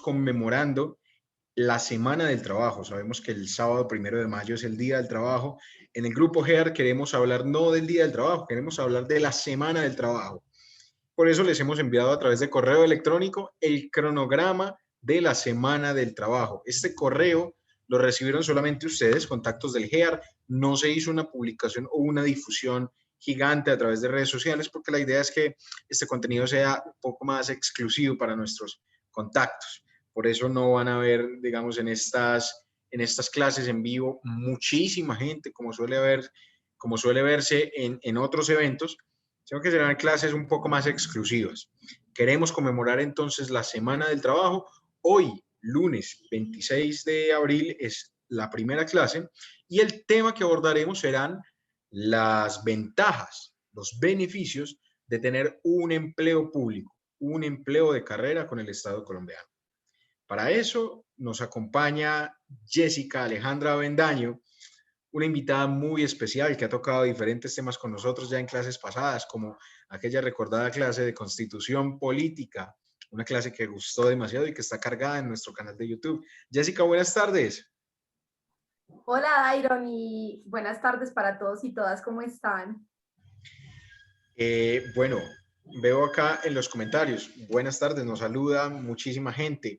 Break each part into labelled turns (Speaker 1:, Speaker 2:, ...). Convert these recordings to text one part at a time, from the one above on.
Speaker 1: conmemorando la Semana del Trabajo. Sabemos que el sábado 1 de mayo es el Día del Trabajo. En el Grupo GEAR queremos hablar no del Día del Trabajo, queremos hablar de la Semana del Trabajo. Por eso les hemos enviado a través de correo electrónico el cronograma de la Semana del Trabajo. Este correo lo recibieron solamente ustedes, contactos del GEAR. No se hizo una publicación o una difusión gigante a través de redes sociales porque la idea es que este contenido sea un poco más exclusivo para nuestros contactos. Por eso no van a ver, digamos, en estas clases en vivo muchísima gente como suele verse en otros eventos, sino que serán clases un poco más exclusivas. Queremos conmemorar entonces la Semana del Trabajo. Hoy, lunes 26 de abril, es la primera clase y el tema que abordaremos serán las ventajas, los beneficios de tener un empleo público, un empleo de carrera con el Estado colombiano. Para eso nos acompaña Jessica Alejandra Avendaño, una invitada muy especial que ha tocado diferentes temas con nosotros ya en clases pasadas, como aquella recordada clase de Constitución Política, una clase que gustó demasiado y que está cargada en nuestro canal de YouTube. Jessica, buenas tardes.
Speaker 2: Hola, Dairon, y buenas tardes para todos y todas, ¿cómo están?
Speaker 1: Bueno, veo acá en los comentarios, buenas tardes, nos saluda muchísima gente.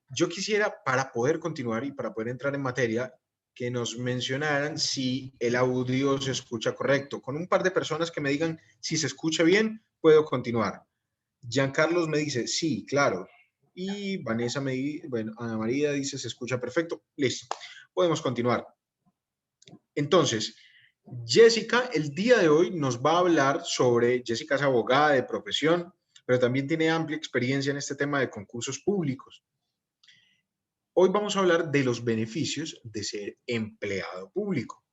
Speaker 1: Yo quisiera, para poder continuar y para poder entrar en materia, que nos mencionaran si el audio se escucha correcto. Con un par de personas que me digan si se escucha bien, puedo continuar. Giancarlos me dice, sí, claro. Y Vanessa me dice, bueno, Ana María dice, se escucha perfecto. Listo, podemos continuar. Entonces, Jessica, el día de hoy nos va a hablar sobre, Jessica es abogada de profesión, pero también tiene amplia experiencia en este tema de concursos públicos. Hoy vamos a hablar de los beneficios de ser empleado público.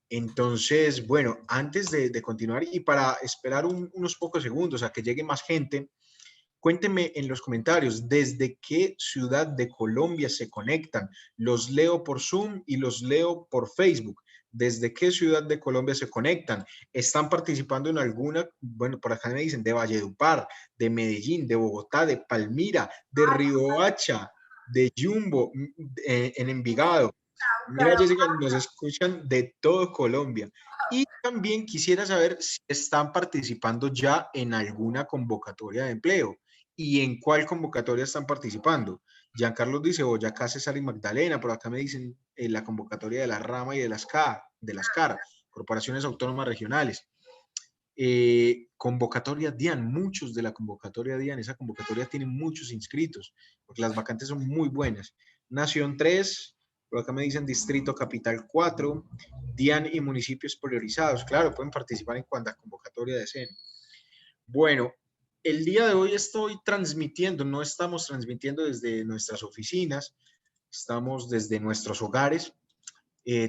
Speaker 1: Entonces, bueno, antes de continuar y para esperar unos pocos segundos a que llegue más gente, cuéntenme en los comentarios desde qué ciudad de Colombia se conectan. Los leo por Zoom y los leo por Facebook. ¿Desde qué ciudad de Colombia se conectan? ¿Están participando en alguna? Bueno, por acá me dicen de Valledupar, de Medellín, de Bogotá, de Palmira, de Riohacha, de Jumbo, en Envigado. Mira, Jessica, nos escuchan de todo Colombia. Y también quisiera saber si están participando ya en alguna convocatoria de empleo y en cuál convocatoria están participando. Giancarlos dice Boyacá, César y Magdalena, por acá me dicen la convocatoria de la Rama y de las CAR, Corporaciones Autónomas Regionales. Convocatoria DIAN, muchos de la convocatoria DIAN, esa convocatoria tiene muchos inscritos, porque las vacantes son muy buenas. Nación 3, por acá me dicen Distrito Capital 4, DIAN y municipios priorizados. Claro, pueden participar en cuanta convocatoria deseen. Bueno, el día de hoy estoy transmitiendo, no estamos transmitiendo desde nuestras oficinas, estamos desde nuestros hogares,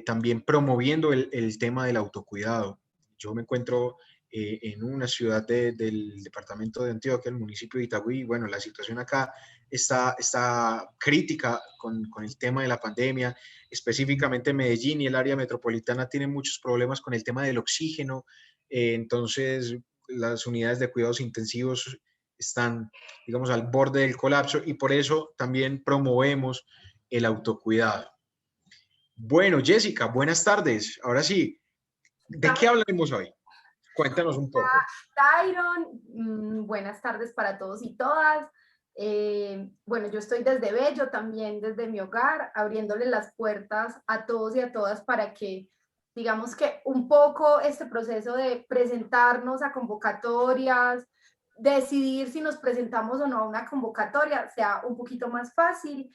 Speaker 1: también promoviendo el tema del autocuidado. Yo me encuentro en una ciudad del departamento de Antioquia, el municipio de Itagüí. Bueno, la situación acá está crítica con el tema de la pandemia, específicamente Medellín y el área metropolitana tienen muchos problemas con el tema del oxígeno, entonces las unidades de cuidados intensivos están, digamos, al borde del colapso y por eso también promovemos el autocuidado. Bueno, Jessica, buenas tardes. Ahora sí, ¿de qué hablaremos hoy? Cuéntanos un poco.
Speaker 2: Dairon, buenas tardes para todos y todas. Bueno, yo estoy desde Bello, también desde mi hogar, abriéndole las puertas a todos y a todas para que, digamos que un poco este proceso de presentarnos a convocatorias, decidir si nos presentamos o no a una convocatoria sea un poquito más fácil.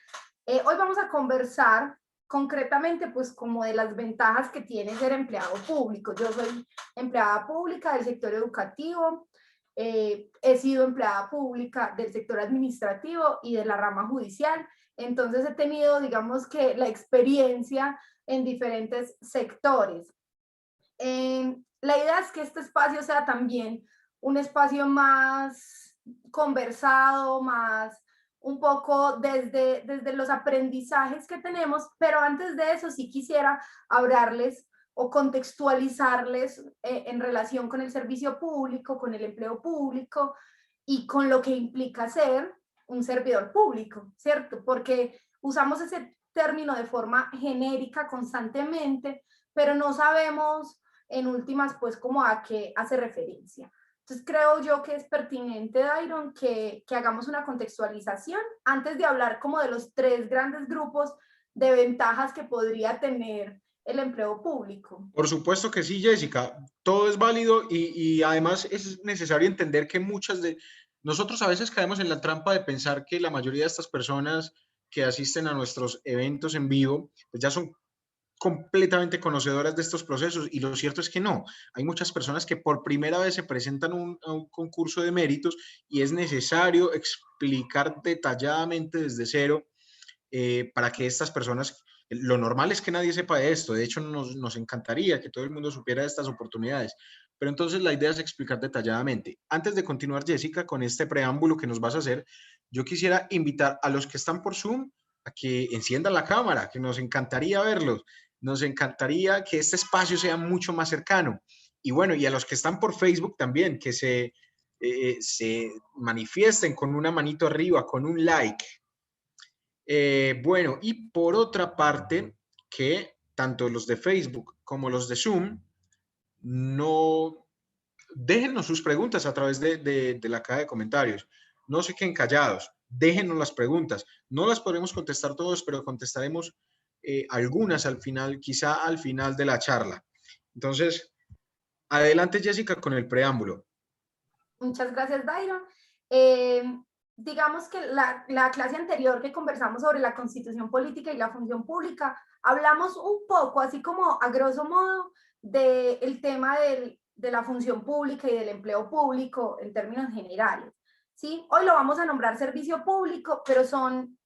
Speaker 2: Hoy vamos a conversar concretamente pues como de las ventajas que tiene ser empleado público. Yo soy empleada pública del sector educativo, he sido empleada pública del sector administrativo y de la rama judicial, entonces he tenido, digamos que, la experiencia en diferentes sectores. La idea es que este espacio sea también un espacio más conversado, más un poco desde los aprendizajes que tenemos, pero antes de eso sí quisiera hablarles o contextualizarles en relación con el servicio público, con el empleo público y con lo que implica ser un servidor público, ¿cierto? Porque usamos ese término de forma genérica constantemente, pero no sabemos en últimas pues como a qué hace referencia. Entonces creo yo que es pertinente, Dairon, que hagamos una contextualización antes de hablar como de los 3 grandes grupos de ventajas que podría tener el empleo público.
Speaker 1: Por supuesto que sí, Jessica, todo es válido y además es necesario entender que muchas de nosotros a veces caemos en la trampa de pensar que la mayoría de estas personas que asisten a nuestros eventos en vivo, pues ya son completamente conocedoras de estos procesos y lo cierto es que no. Hay muchas personas que por primera vez se presentan a un concurso de méritos y es necesario explicar detalladamente desde cero para que estas personas, lo normal es que nadie sepa de esto, de hecho nos encantaría que todo el mundo supiera de estas oportunidades, pero entonces la idea es explicar detalladamente. Antes de continuar, Jessica, con este preámbulo que nos vas a hacer, yo quisiera invitar a los que están por Zoom a que enciendan la cámara, que nos encantaría verlos, nos encantaría que este espacio sea mucho más cercano. Y bueno, y a los que están por Facebook también, que se manifiesten con una manito arriba, con un like. Bueno, y por otra parte, que tanto los de Facebook como los de Zoom no déjennos sus preguntas a través de la caja de comentarios. No se queden callados, déjenos las preguntas. No las podremos contestar todos, pero contestaremos algunas al final, quizá al final de la charla. Entonces, adelante Jessica con el preámbulo.
Speaker 2: Muchas gracias, Dairon. Digamos que la clase anterior que conversamos sobre la Constitución Política y la Función Pública, hablamos un poco, así como a grosso modo, del tema de la función pública y del empleo público en términos generales, ¿sí? Hoy lo vamos a nombrar servicio público, pero son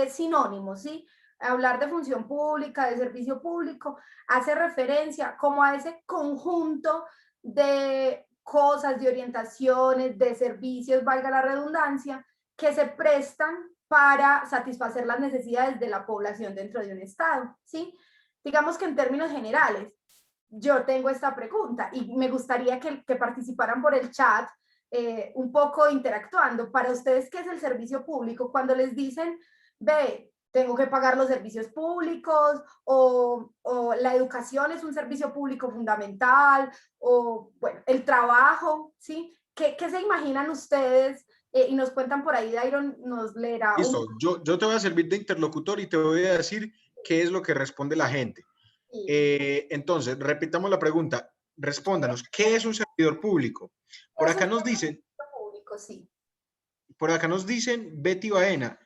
Speaker 2: sinónimos, ¿sí? Hablar de función pública, de servicio público, hace referencia como a ese conjunto de cosas, de orientaciones, de servicios, valga la redundancia, que se prestan para satisfacer las necesidades de la población dentro de un estado, ¿sí? Digamos que en términos generales, yo tengo esta pregunta y me gustaría que participaran por el chat un poco interactuando. Para ustedes, ¿qué es el servicio público? Cuando les dicen, ve, tengo que pagar los servicios públicos o la educación es un servicio público fundamental o, bueno, el trabajo, ¿sí? ¿Qué se imaginan ustedes? Y nos cuentan por ahí, Dairon nos leerá un...
Speaker 1: Listo, yo te voy a servir de interlocutor y te voy a decir qué es lo que responde la gente. Entonces, repitamos la pregunta. Respóndanos, ¿qué es un servidor público? Por
Speaker 2: Es un
Speaker 1: acá nos
Speaker 2: servicio
Speaker 1: dicen,
Speaker 2: público, sí.
Speaker 1: por acá nos dicen Betty Baena,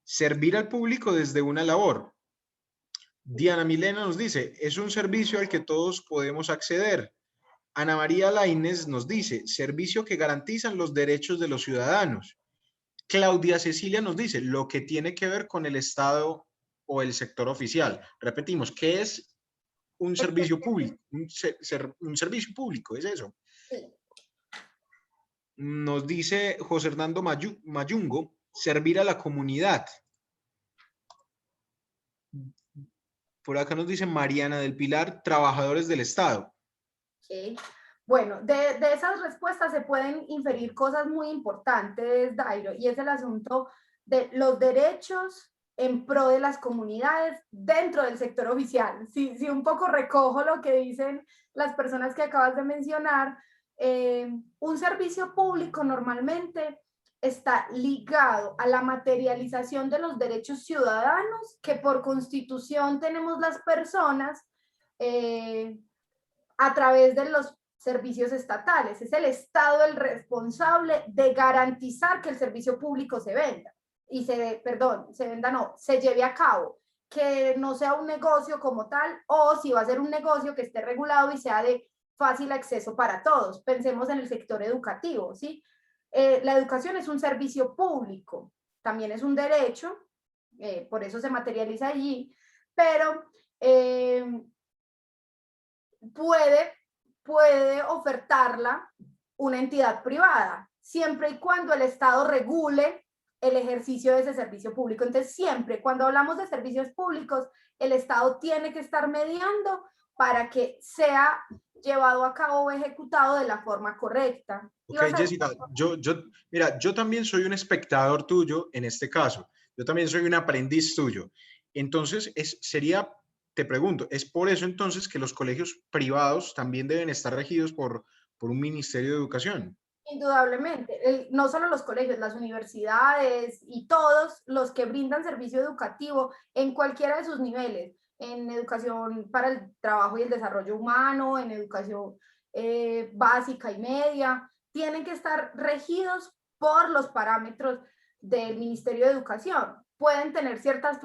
Speaker 1: servir al público desde una labor. Diana Milena nos dice, es un servicio al que todos podemos acceder. Ana María Lainez nos dice, servicio que garantizan los derechos de los ciudadanos. Claudia Cecilia nos dice, lo que tiene que ver con el Estado o el sector oficial. Repetimos, ¿qué es un servicio público? Un servicio público, es eso.
Speaker 2: Sí.
Speaker 1: Nos dice José Hernando Mayungo, servir a la comunidad. Por acá nos dice Mariana del Pilar, trabajadores del Estado.
Speaker 2: Okay. Bueno, de esas respuestas se pueden inferir cosas muy importantes, Dairo, y es el asunto de los derechos en pro de las comunidades dentro del sector oficial. Si un poco recojo lo que dicen las personas que acabas de mencionar, un servicio público normalmente está ligado a la materialización de los derechos ciudadanos que por constitución tenemos las personas a través de los servicios estatales. Es el Estado el responsable de garantizar que el servicio público se venda y se lleve a cabo, que no sea un negocio como tal, o si va a ser un negocio que esté regulado y sea de fácil acceso para todos. Pensemos en el sector educativo, ¿sí? La educación es un servicio público, también es un derecho, por eso se materializa allí, pero puede ofertarla una entidad privada, siempre y cuando el Estado regule el ejercicio de ese servicio público. Entonces, siempre cuando hablamos de servicios públicos, el Estado tiene que estar mediando para que sea llevado a cabo o ejecutado de la forma correcta.
Speaker 1: Ok, Jessica, mira, yo también soy un espectador tuyo en este caso. Yo también soy un aprendiz tuyo. Entonces, te pregunto, ¿es por eso entonces que los colegios privados también deben estar regidos por un Ministerio de Educación?
Speaker 2: Indudablemente, no solo los colegios, las universidades y todos los que brindan servicio educativo en cualquiera de sus niveles, en educación para el trabajo y el desarrollo humano, en educación básica y media, tienen que estar regidos por los parámetros del Ministerio de Educación. Pueden tener ciertas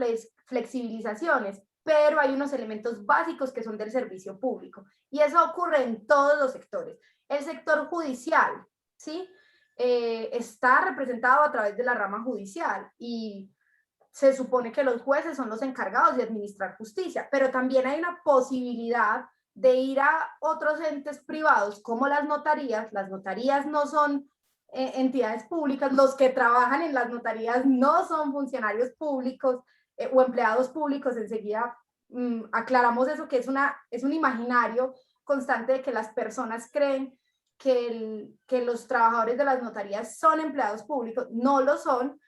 Speaker 2: flexibilizaciones, pero hay unos elementos básicos que son del servicio público. Y eso ocurre en todos los sectores. El sector judicial, ¿sí? Está representado a través de la rama judicial y se supone que los jueces son los encargados de administrar justicia, pero también hay una posibilidad de ir a otros entes privados como las notarías. Las notarías no son entidades públicas, los que trabajan en las notarías no son funcionarios públicos o empleados públicos. Enseguida aclaramos eso, que es un imaginario constante de que las personas creen que los trabajadores de las notarías son empleados públicos. No lo son.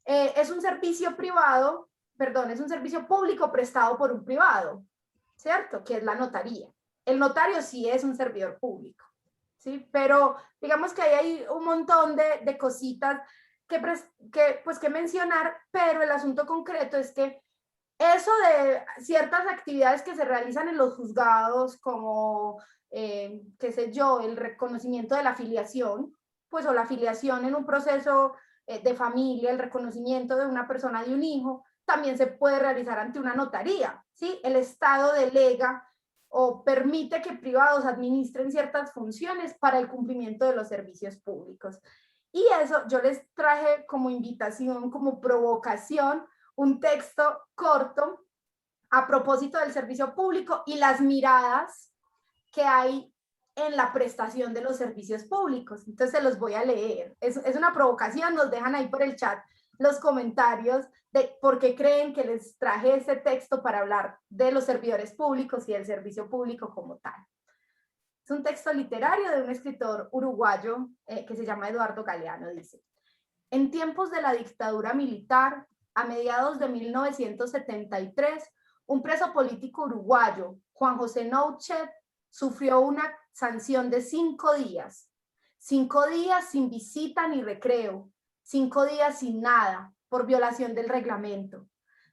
Speaker 2: Es un servicio privado, perdón, es un servicio público prestado por un privado, ¿cierto? Que es la notaría. El notario sí es un servidor público, ¿sí? Pero digamos que ahí hay un montón de cositas que mencionar, pero el asunto concreto es que eso de ciertas actividades que se realizan en los juzgados, como, qué sé yo, el reconocimiento de la filiación, pues, o la filiación en un proceso de familia, el reconocimiento de una persona de un hijo, también se puede realizar ante una notaría, ¿sí? El Estado delega o permite que privados administren ciertas funciones para el cumplimiento de los servicios públicos. Y eso yo les traje como invitación, como provocación, un texto corto a propósito del servicio público y las miradas que hay en la prestación de los servicios públicos. Entonces se los voy a leer. Es una provocación, nos dejan ahí por el chat los comentarios de por qué creen que les traje este texto para hablar de los servidores públicos y del servicio público como tal. Es un texto literario de un escritor uruguayo que se llama Eduardo Galeano. Dice: en tiempos de la dictadura militar, a mediados de 1973, un preso político uruguayo, Juan José Nouchet, sufrió una sanción de 5 días. 5 días sin visita ni recreo, 5 días sin nada, por violación del reglamento.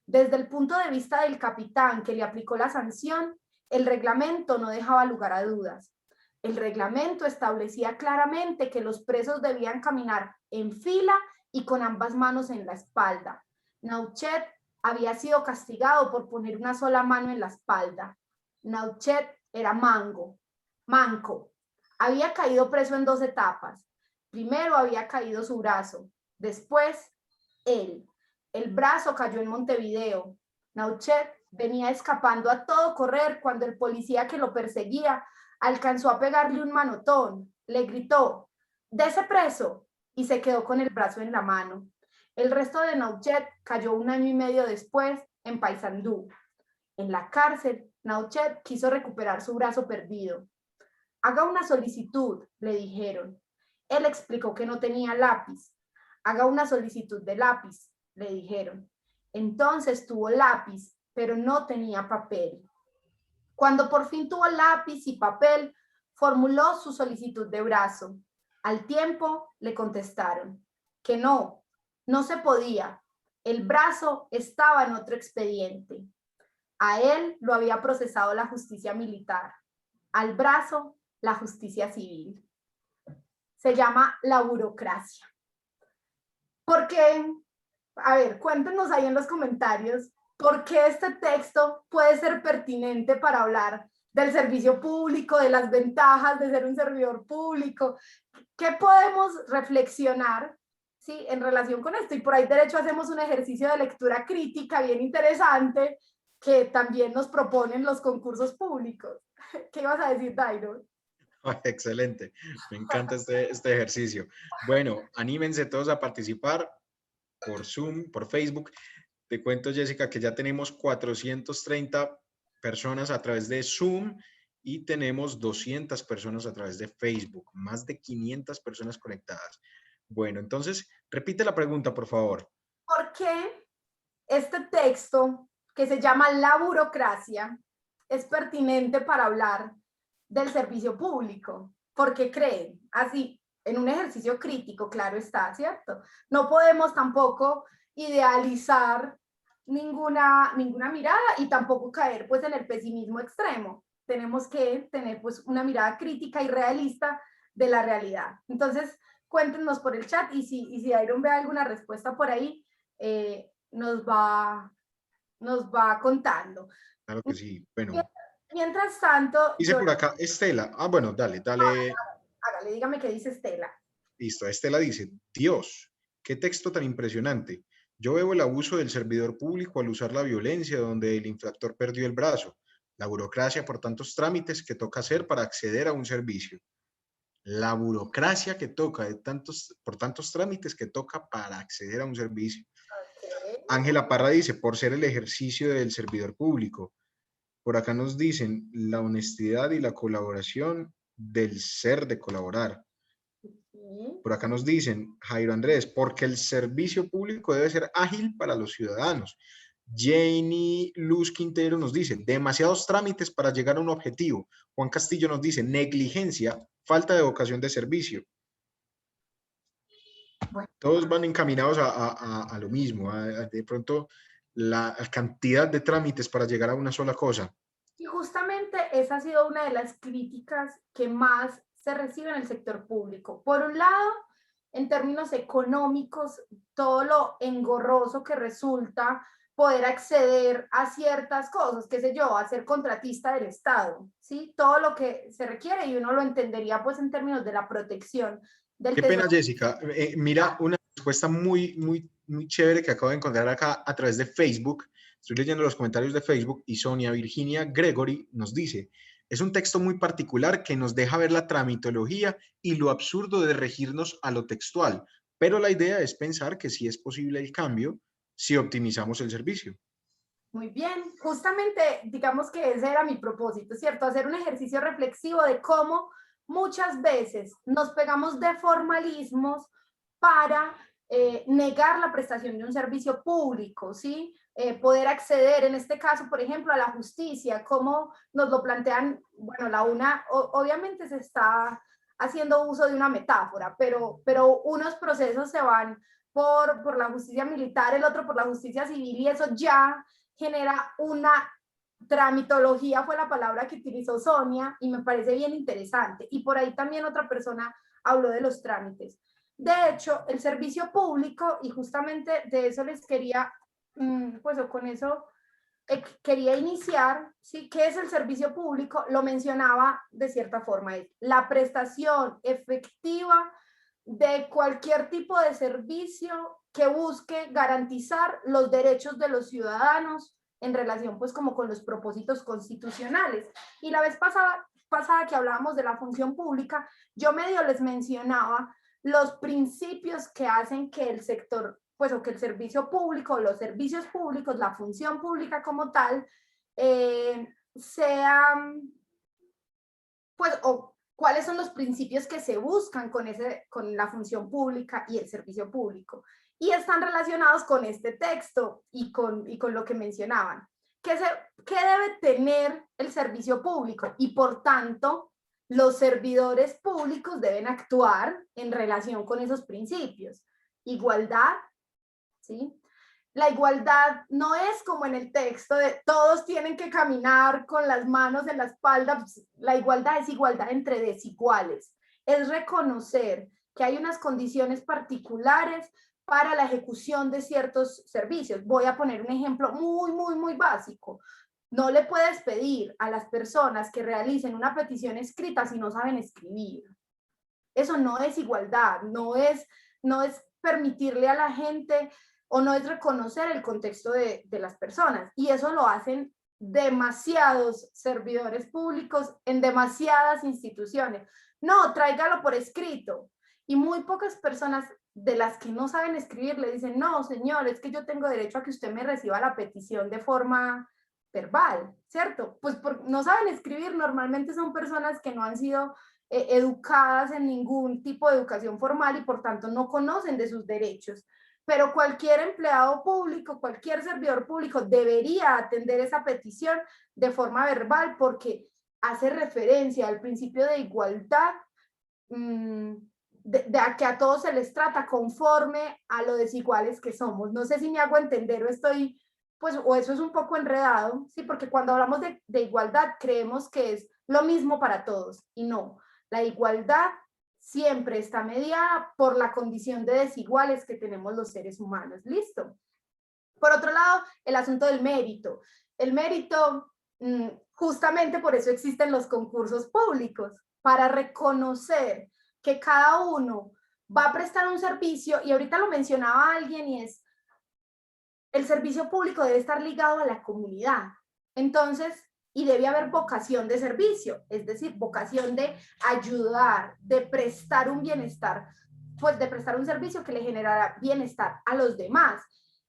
Speaker 2: Desde el punto de vista del capitán que le aplicó la sanción, el reglamento no dejaba lugar a dudas. El reglamento establecía claramente que los presos debían caminar en fila y con ambas manos en la espalda. Nouchet había sido castigado por poner una sola mano en la espalda. Nouchet era manco. Había caído preso en 2 etapas. Primero había caído su brazo, después él. El brazo cayó en Montevideo. Nouchet venía escapando a todo correr cuando el policía que lo perseguía alcanzó a pegarle un manotón. Le gritó: «Dese preso», y se quedó con el brazo en la mano. El resto de Nouchet cayó 1 año y medio después en Paysandú. En la cárcel, Nouchet quiso recuperar su brazo perdido. «Haga una solicitud», le dijeron. Él explicó que no tenía lápiz. «Haga una solicitud de lápiz», le dijeron. Entonces tuvo lápiz, pero no tenía papel. Cuando por fin tuvo lápiz y papel, formuló su solicitud de brazo. Al tiempo le contestaron que no se podía. El brazo estaba en otro expediente. A él lo había procesado la justicia militar, al brazo la justicia civil. Se llama la burocracia. ¿Por qué? A ver, cuéntenos ahí en los comentarios por qué este texto puede ser pertinente para hablar del servicio público, de las ventajas de ser un servidor público. ¿Qué podemos reflexionar, sí, en relación con esto? Y por ahí derecho hacemos un ejercicio de lectura crítica bien interesante que también nos proponen los concursos públicos. ¿Qué ibas a decir, Dairo?
Speaker 1: Excelente, me encanta este ejercicio. Bueno, anímense todos a participar por Zoom, por Facebook. Te cuento, Jessica, que ya tenemos 430 personas a través de Zoom y tenemos 200 personas a través de Facebook, más de 500 personas conectadas. Bueno, entonces, repite la pregunta, por favor.
Speaker 2: ¿Por qué este texto que se llama La burocracia es pertinente para hablar del servicio público? ¿Por qué creen? Así, en un ejercicio crítico, claro está, ¿cierto? No podemos tampoco idealizar ninguna mirada y tampoco caer pues en el pesimismo extremo. Tenemos que tener pues una mirada crítica y realista de la realidad. Entonces, cuéntenos por el chat y si Iron ve alguna respuesta por ahí, nos va contando.
Speaker 1: Claro que sí. Bueno,
Speaker 2: Mientras tanto,
Speaker 1: dice por acá Estela. Ah, bueno, dale.
Speaker 2: Hágale, dígame qué dice Estela.
Speaker 1: Listo, Estela dice, Dios, qué texto tan impresionante. Yo veo el abuso del servidor público al usar la violencia donde el infractor perdió el brazo, la burocracia por tantos trámites que toca hacer para acceder a un servicio. La burocracia que toca por tantos trámites que toca para acceder a un servicio.
Speaker 2: Okay.
Speaker 1: Ángela Parra dice, por ser el ejercicio del servidor público. Por acá nos dicen, la honestidad y la colaboración del ser de colaborar. Por acá nos dicen, Jairo Andrés, porque el servicio público debe ser ágil para los ciudadanos. Janie Luz Quintero nos dice, demasiados trámites para llegar a un objetivo. Juan Castillo nos dice, negligencia, falta de vocación de servicio. Bueno. Todos van encaminados a lo mismo, de pronto la cantidad de trámites para llegar a una sola cosa.
Speaker 2: Y justamente esa ha sido una de las críticas que más se recibe en el sector público. Por un lado, en términos económicos, todo lo engorroso que resulta poder acceder a ciertas cosas, qué sé yo, a ser contratista del Estado, ¿sí? Todo lo que se requiere y uno lo entendería pues en términos de la protección del
Speaker 1: tesoro. Qué pena, Jessica. Mira, una respuesta muy chévere que acabo de encontrar acá a través de Facebook. Estoy leyendo los comentarios de Facebook y Sonia Virginia Gregory nos dice, es un texto muy particular que nos deja ver la tramitología y lo absurdo de regirnos a lo textual, pero la idea es pensar que sí es posible el cambio si optimizamos el servicio.
Speaker 2: Muy bien, justamente digamos que ese era mi propósito, ¿cierto? Hacer un ejercicio reflexivo de cómo muchas veces nos pegamos de formalismos para negar la prestación de un servicio público, ¿sí? Poder acceder, en este caso, por ejemplo, a la justicia, como nos lo plantean, bueno, la UNA obviamente se está haciendo uso de una metáfora, pero unos procesos se van por la justicia militar, el otro por la justicia civil, y eso ya genera una tramitología, fue la palabra que utilizó Sonia, y me parece bien interesante. Y por ahí también otra persona habló de los trámites. De hecho, el servicio público, y justamente de eso les quería, pues con eso quería iniciar, ¿sí? ¿Qué es el servicio público? Lo mencionaba de cierta forma, es la prestación efectiva de cualquier tipo de servicio que busque garantizar los derechos de los ciudadanos en relación pues como con los propósitos constitucionales. Y la vez pasada que hablábamos de la función pública, yo medio les mencionaba los principios que hacen que el sector, pues o que el servicio público, los servicios públicos, la función pública como tal, sean, pues, o cuáles son los principios que se buscan con la función pública y el servicio público. Y están relacionados con este texto y con lo que mencionaban. ¿Qué debe tener el servicio público? Y por tanto, los servidores públicos deben actuar en relación con esos principios. Igualdad, ¿sí? La igualdad no es como en el texto de todos tienen que caminar con las manos en la espalda. La igualdad es igualdad entre desiguales. Es reconocer que hay unas condiciones particulares para la ejecución de ciertos servicios. Voy a poner un ejemplo muy básico. No le puedes pedir a las personas que realicen una petición escrita si no saben escribir. Eso no es igualdad, no es permitirle a la gente o no es reconocer el contexto de las personas. Y eso lo hacen demasiados servidores públicos en demasiadas instituciones. No, tráigalo por escrito. Y muy pocas personas de las que no saben escribir le dicen, no, señor, es que yo tengo derecho a que usted me reciba la petición de forma verbal, ¿cierto? Pues no saben escribir, normalmente son personas que no han sido educadas en ningún tipo de educación formal y por tanto no conocen de sus derechos. Pero cualquier empleado público, cualquier servidor público debería atender esa petición de forma verbal porque hace referencia al principio de igualdad, de a que a todos se les trata conforme a lo desiguales que somos. No sé si me hago entender o estoy, pues, o eso es un poco enredado, ¿sí? Porque cuando hablamos de igualdad creemos que es lo mismo para todos y no. La igualdad siempre está mediada por la condición de desiguales que tenemos los seres humanos. ¿Listo? Por otro lado, el asunto del mérito. El mérito, justamente por eso existen los concursos públicos, para reconocer que cada uno va a prestar un servicio, y ahorita lo mencionaba alguien, y es, el servicio público debe estar ligado a la comunidad. Entonces, y debe haber vocación de servicio, es decir, vocación de ayudar, de prestar un bienestar, pues de prestar un servicio que le generará bienestar a los demás.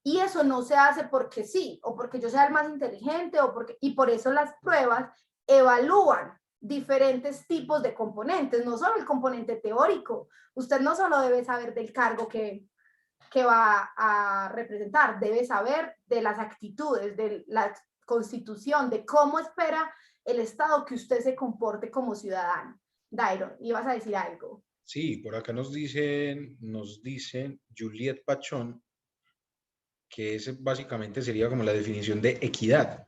Speaker 2: Y eso no se hace porque sí, o porque yo sea el más inteligente, y por eso las pruebas evalúan diferentes tipos de componentes, no solo el componente teórico. Usted no solo debe saber del cargo que va a representar, debe saber de las actitudes, de la constitución, de cómo espera el Estado que usted se comporte como ciudadano. Dairon, ibas a decir algo.
Speaker 1: Sí, por acá nos dicen Juliet Pachón, que ese básicamente sería como la definición de equidad.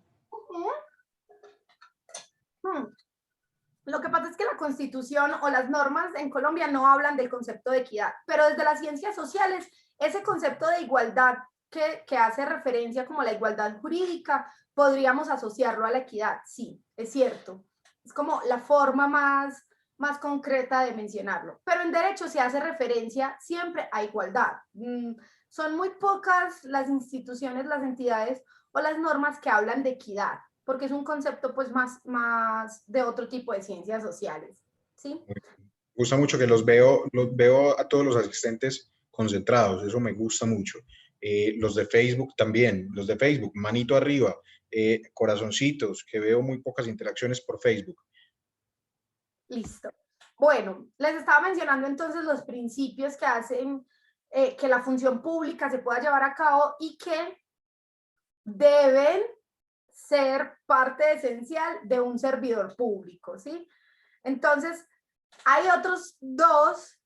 Speaker 2: Lo que pasa es que la Constitución o las normas en Colombia no hablan del concepto de equidad, pero desde las ciencias sociales, ese concepto de igualdad que hace referencia como la igualdad jurídica, podríamos asociarlo a la equidad. Sí, es cierto. Es como la forma más concreta de mencionarlo. Pero en derecho se hace referencia siempre a igualdad. Son muy pocas las instituciones, las entidades o las normas que hablan de equidad, porque es un concepto pues más de otro tipo de ciencias sociales, ¿sí?
Speaker 1: Me gusta mucho que los veo a todos los asistentes concentrados, eso me gusta mucho. Los de Facebook también, los de Facebook, manito arriba, corazoncitos, que veo muy pocas interacciones por Facebook.
Speaker 2: Listo. Bueno, les estaba mencionando entonces los principios que hacen que la función pública se pueda llevar a cabo y que deben ser parte esencial de un servidor público, ¿sí? Entonces, hay otros dos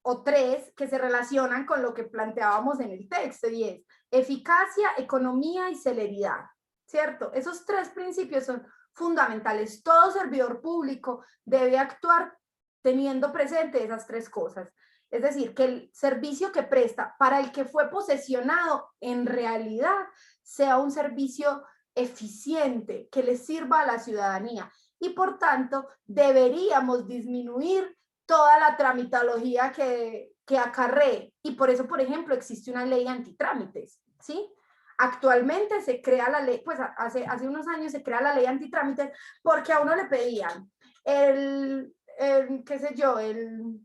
Speaker 2: o tres que se relacionan con lo que planteábamos en el texto, y es eficacia, economía y celeridad, ¿cierto? Esos tres principios son fundamentales. Todo servidor público debe actuar teniendo presente esas tres cosas. Es decir, que el servicio que presta para el que fue posesionado en realidad sea un servicio eficiente, que le sirva a la ciudadanía. Y por tanto, deberíamos disminuir toda la tramitología que acarree. Y por eso, por ejemplo, existe una ley antitrámites, ¿sí? Actualmente se crea la ley, pues hace unos años se crea la ley antitrámites porque a uno le pedían qué sé yo, el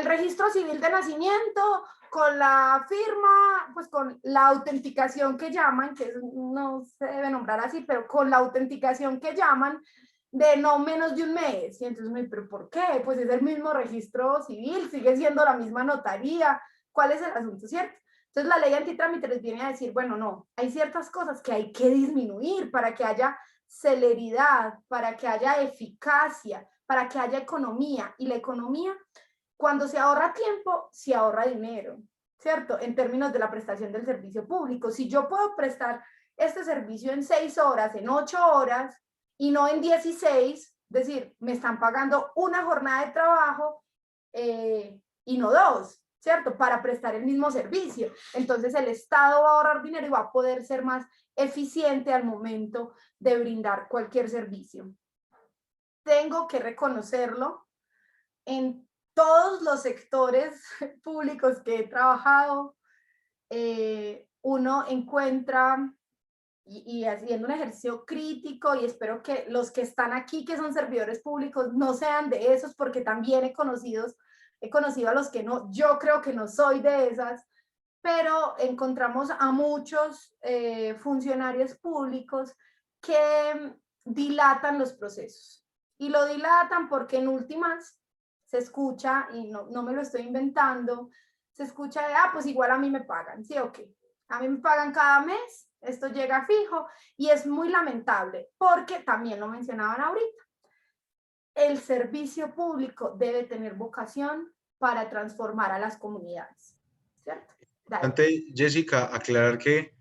Speaker 2: registro civil de nacimiento con la firma, pues con la autenticación que llaman, que no se debe nombrar así, pero con la autenticación que llaman de no menos de un mes. Y entonces, ¿pero por qué? Pues es el mismo registro civil, sigue siendo la misma notaría. ¿Cuál es el asunto, cierto? Entonces la ley antitrámite les viene a decir, bueno, no, hay ciertas cosas que hay que disminuir para que haya celeridad, para que haya eficacia, para que haya economía. Y la economía, cuando se ahorra tiempo, se ahorra dinero, ¿cierto? En términos de la prestación del servicio público. Si yo puedo prestar este servicio en 6 horas, en 8 horas, y no en 16, es decir, me están pagando una jornada de trabajo y no dos, ¿cierto? Para prestar el mismo servicio. Entonces el Estado va a ahorrar dinero y va a poder ser más eficiente al momento de brindar cualquier servicio. Tengo que reconocerlo, en todos los sectores públicos que he trabajado, uno encuentra, y haciendo un ejercicio crítico, y espero que los que están aquí, que son servidores públicos, no sean de esos, porque también he conocido a los que no, yo creo que no soy de esas, pero encontramos a muchos funcionarios públicos que dilatan los procesos. Y lo dilatan porque en últimas se escucha, y no me lo estoy inventando, se escucha de, pues igual a mí me pagan, ¿sí o qué? A mí me pagan cada mes, esto llega fijo, y es muy lamentable, porque también lo mencionaban ahorita, el servicio público debe tener vocación para transformar a las comunidades, ¿cierto?
Speaker 1: Ante Jessica, aclarar que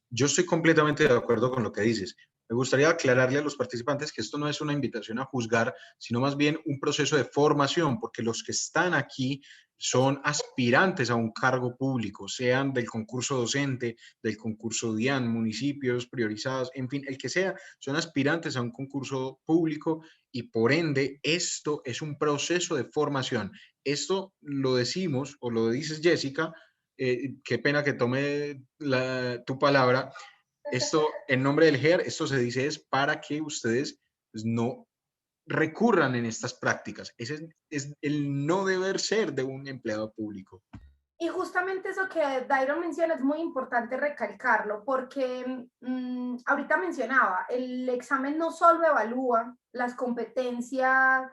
Speaker 1: yo estoy completamente de acuerdo con lo que dices. Me gustaría aclararle a los participantes que esto no es una invitación a juzgar, sino más bien un proceso de formación, porque los que están aquí son aspirantes a un cargo público, sean del concurso docente, del concurso DIAN, municipios priorizados, en fin, el que sea, son aspirantes a un concurso público y por ende esto es un proceso de formación. Esto lo decimos o lo dices, Jessica, qué pena que tome tu palabra. Esto, en nombre del GER, esto se dice es para que ustedes pues, no recurran en estas prácticas. Ese es el no deber ser de un empleado público.
Speaker 2: Y justamente eso que Dairo menciona es muy importante recalcarlo, porque ahorita mencionaba, el examen no solo evalúa las competencias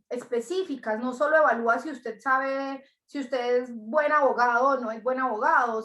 Speaker 2: específicas, no solo evalúa si usted sabe, si usted es buen abogado o no es buen abogado,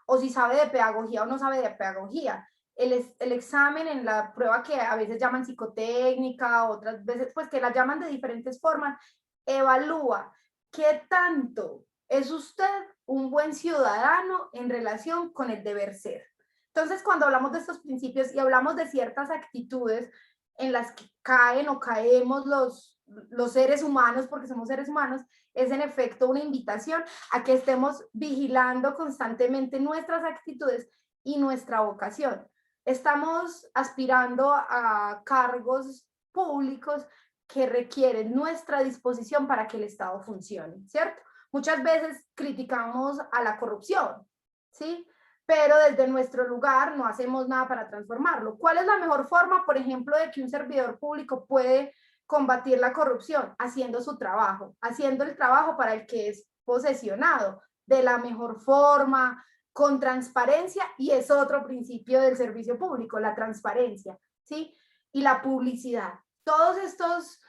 Speaker 2: o si sabe de pedagogía o no sabe de pedagogía. El examen en la prueba que a veces llaman psicotécnica, otras veces pues que la llaman de diferentes formas, evalúa qué tanto es usted un buen ciudadano en relación con el deber ser. Entonces, cuando hablamos de estos principios y hablamos de ciertas actitudes en las que caen o caemos los seres humanos, porque somos seres humanos, es en efecto una invitación a que estemos vigilando constantemente nuestras actitudes y nuestra vocación. Estamos aspirando a cargos públicos que requieren nuestra disposición para que el Estado funcione, ¿cierto? Muchas veces criticamos a la corrupción, ¿sí? Pero desde nuestro lugar no hacemos nada para transformarlo. ¿Cuál es la mejor forma, por ejemplo, de que un servidor público puede combatir la corrupción? Haciendo su trabajo, haciendo el trabajo para el que es posesionado, de la mejor forma, con transparencia, y es otro principio del servicio público, la transparencia, ¿sí? Y la publicidad. Todos estos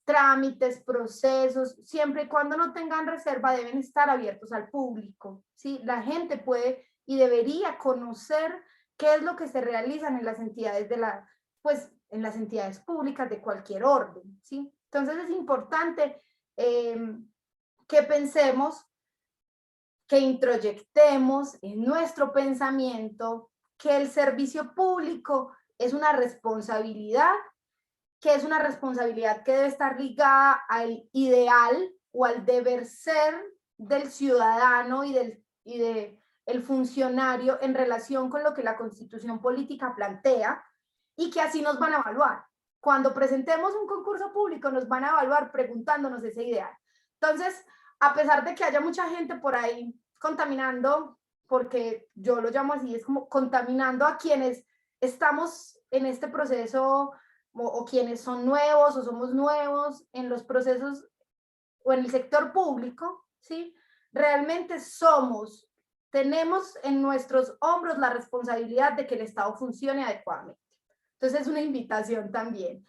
Speaker 2: trámites, procesos, siempre y cuando no tengan reserva, deben estar abiertos al público, ¿sí? La gente puede y debería conocer qué es lo que se realizan en las entidades pues, en las entidades públicas de cualquier orden, ¿sí? Entonces es importante que pensemos, que introyectemos en nuestro pensamiento que el servicio público es una responsabilidad, que es una responsabilidad que debe estar ligada al ideal o al deber ser del ciudadano y del funcionario en relación con lo que la Constitución política plantea, y que así nos van a evaluar. Cuando presentemos un concurso público nos van a evaluar preguntándonos ese ideal. Entonces, a pesar de que haya mucha gente por ahí contaminando, porque yo lo llamo así, es como contaminando a quienes estamos en este proceso, o quienes son nuevos o somos nuevos en los procesos o en el sector público, ¿sí? Realmente tenemos en nuestros hombros la responsabilidad de que el Estado funcione adecuadamente. Entonces es una invitación también.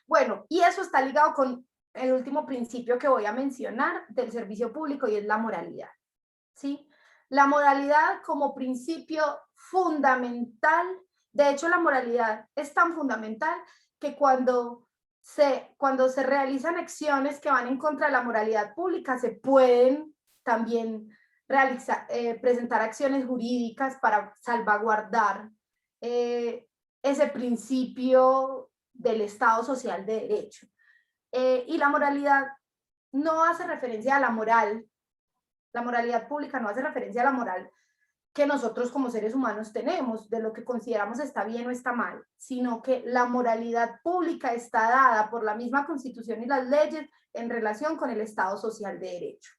Speaker 2: Bueno, y eso está ligado con el último principio que voy a mencionar del servicio público, y es la moralidad, ¿sí? La moralidad como principio fundamental. De hecho, la moralidad es tan fundamental que cuando se realizan acciones que van en contra de la moralidad pública, se pueden también presentar acciones jurídicas para salvaguardar ese principio del Estado social de derecho. Y la moralidad no hace referencia a la moralidad pública no hace referencia a la moral que nosotros como seres humanos tenemos, de lo que consideramos está bien o está mal, sino que la moralidad pública está dada por la misma Constitución y las leyes en relación con el Estado social de derecho.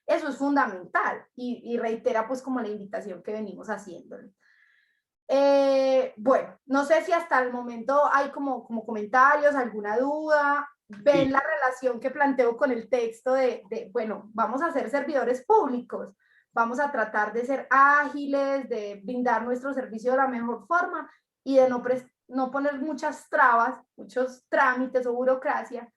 Speaker 2: Eso es fundamental y reitera pues como la invitación que venimos haciéndole. Bueno, no sé si hasta el momento hay como comentarios, alguna duda, ven
Speaker 1: Sí,
Speaker 2: la relación que planteo con el texto bueno, vamos a ser servidores públicos, vamos a tratar de ser ágiles, de brindar nuestro servicio de la mejor forma y de no poner muchas trabas, muchos trámites o burocracia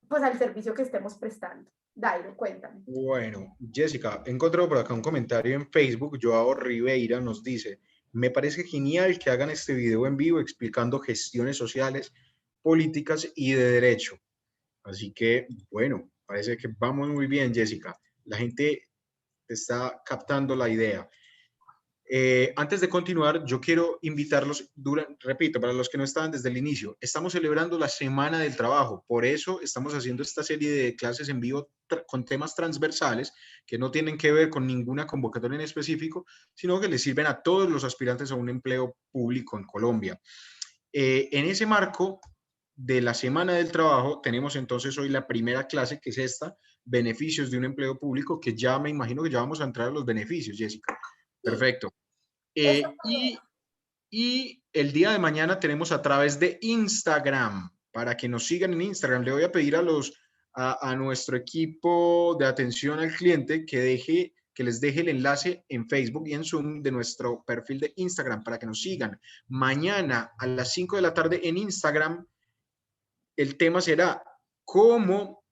Speaker 2: pues al servicio que estemos prestando. Dairo, cuéntame.
Speaker 1: bueno, Jessica, he encontrado por acá un comentario en Facebook. Joao Ribeira nos dice, me parece genial que hagan este video en vivo explicando gestiones sociales, políticas y de derecho. Así que, bueno, parece que vamos muy bien, Jessica. La gente está captando la idea. Antes de continuar, yo quiero invitarlos, repito, para los que no estaban desde el inicio, estamos celebrando la Semana del Trabajo, por eso estamos haciendo esta serie de clases en vivo con temas transversales que no tienen que ver con ninguna convocatoria en específico, sino que les sirven a todos los aspirantes a un empleo público en Colombia. En ese marco de la Semana del Trabajo, tenemos entonces hoy la primera clase, que es esta, beneficios de un empleo público, que ya me imagino que ya vamos a entrar a los beneficios, Jessica.
Speaker 2: Sí,
Speaker 1: Perfecto.
Speaker 2: eso
Speaker 1: Eh, y, y el día de mañana tenemos a través de Instagram, para que nos sigan en Instagram. Le voy a pedir a nuestro equipo de atención al cliente que les deje el enlace en Facebook y en Zoom de nuestro perfil de Instagram para que nos sigan. Mañana a las 5 de la tarde en Instagram, el tema será cómo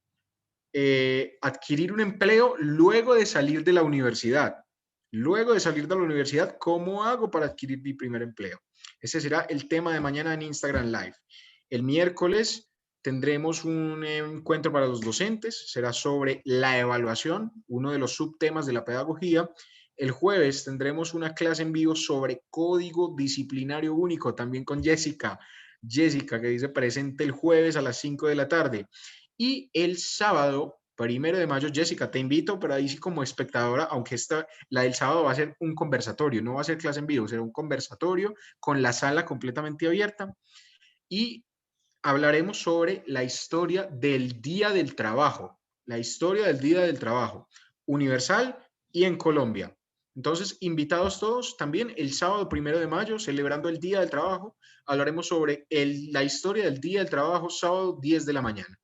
Speaker 1: adquirir un empleo luego de salir de la universidad. Luego de salir de la universidad, ¿cómo hago para adquirir mi primer empleo? Ese será el tema de mañana en Instagram Live. El miércoles tendremos un encuentro para los docentes, será sobre la evaluación, uno de los subtemas de la pedagogía. El jueves tendremos una clase en vivo sobre código disciplinario único, también con Jessica. Jessica, que dice presente el jueves a las 5 de la tarde. Y el sábado, 1 de mayo, Jessica, te invito, pero ahí sí como espectadora, aunque la del sábado va a ser un conversatorio, no va a ser clase en vivo, será un conversatorio con la sala completamente abierta y hablaremos sobre la historia del Día del Trabajo, la historia del Día del Trabajo, universal y en Colombia. Entonces, invitados todos, también el sábado 1 de mayo, celebrando el Día del Trabajo, hablaremos sobre la historia del Día del Trabajo, sábado 10 de la mañana.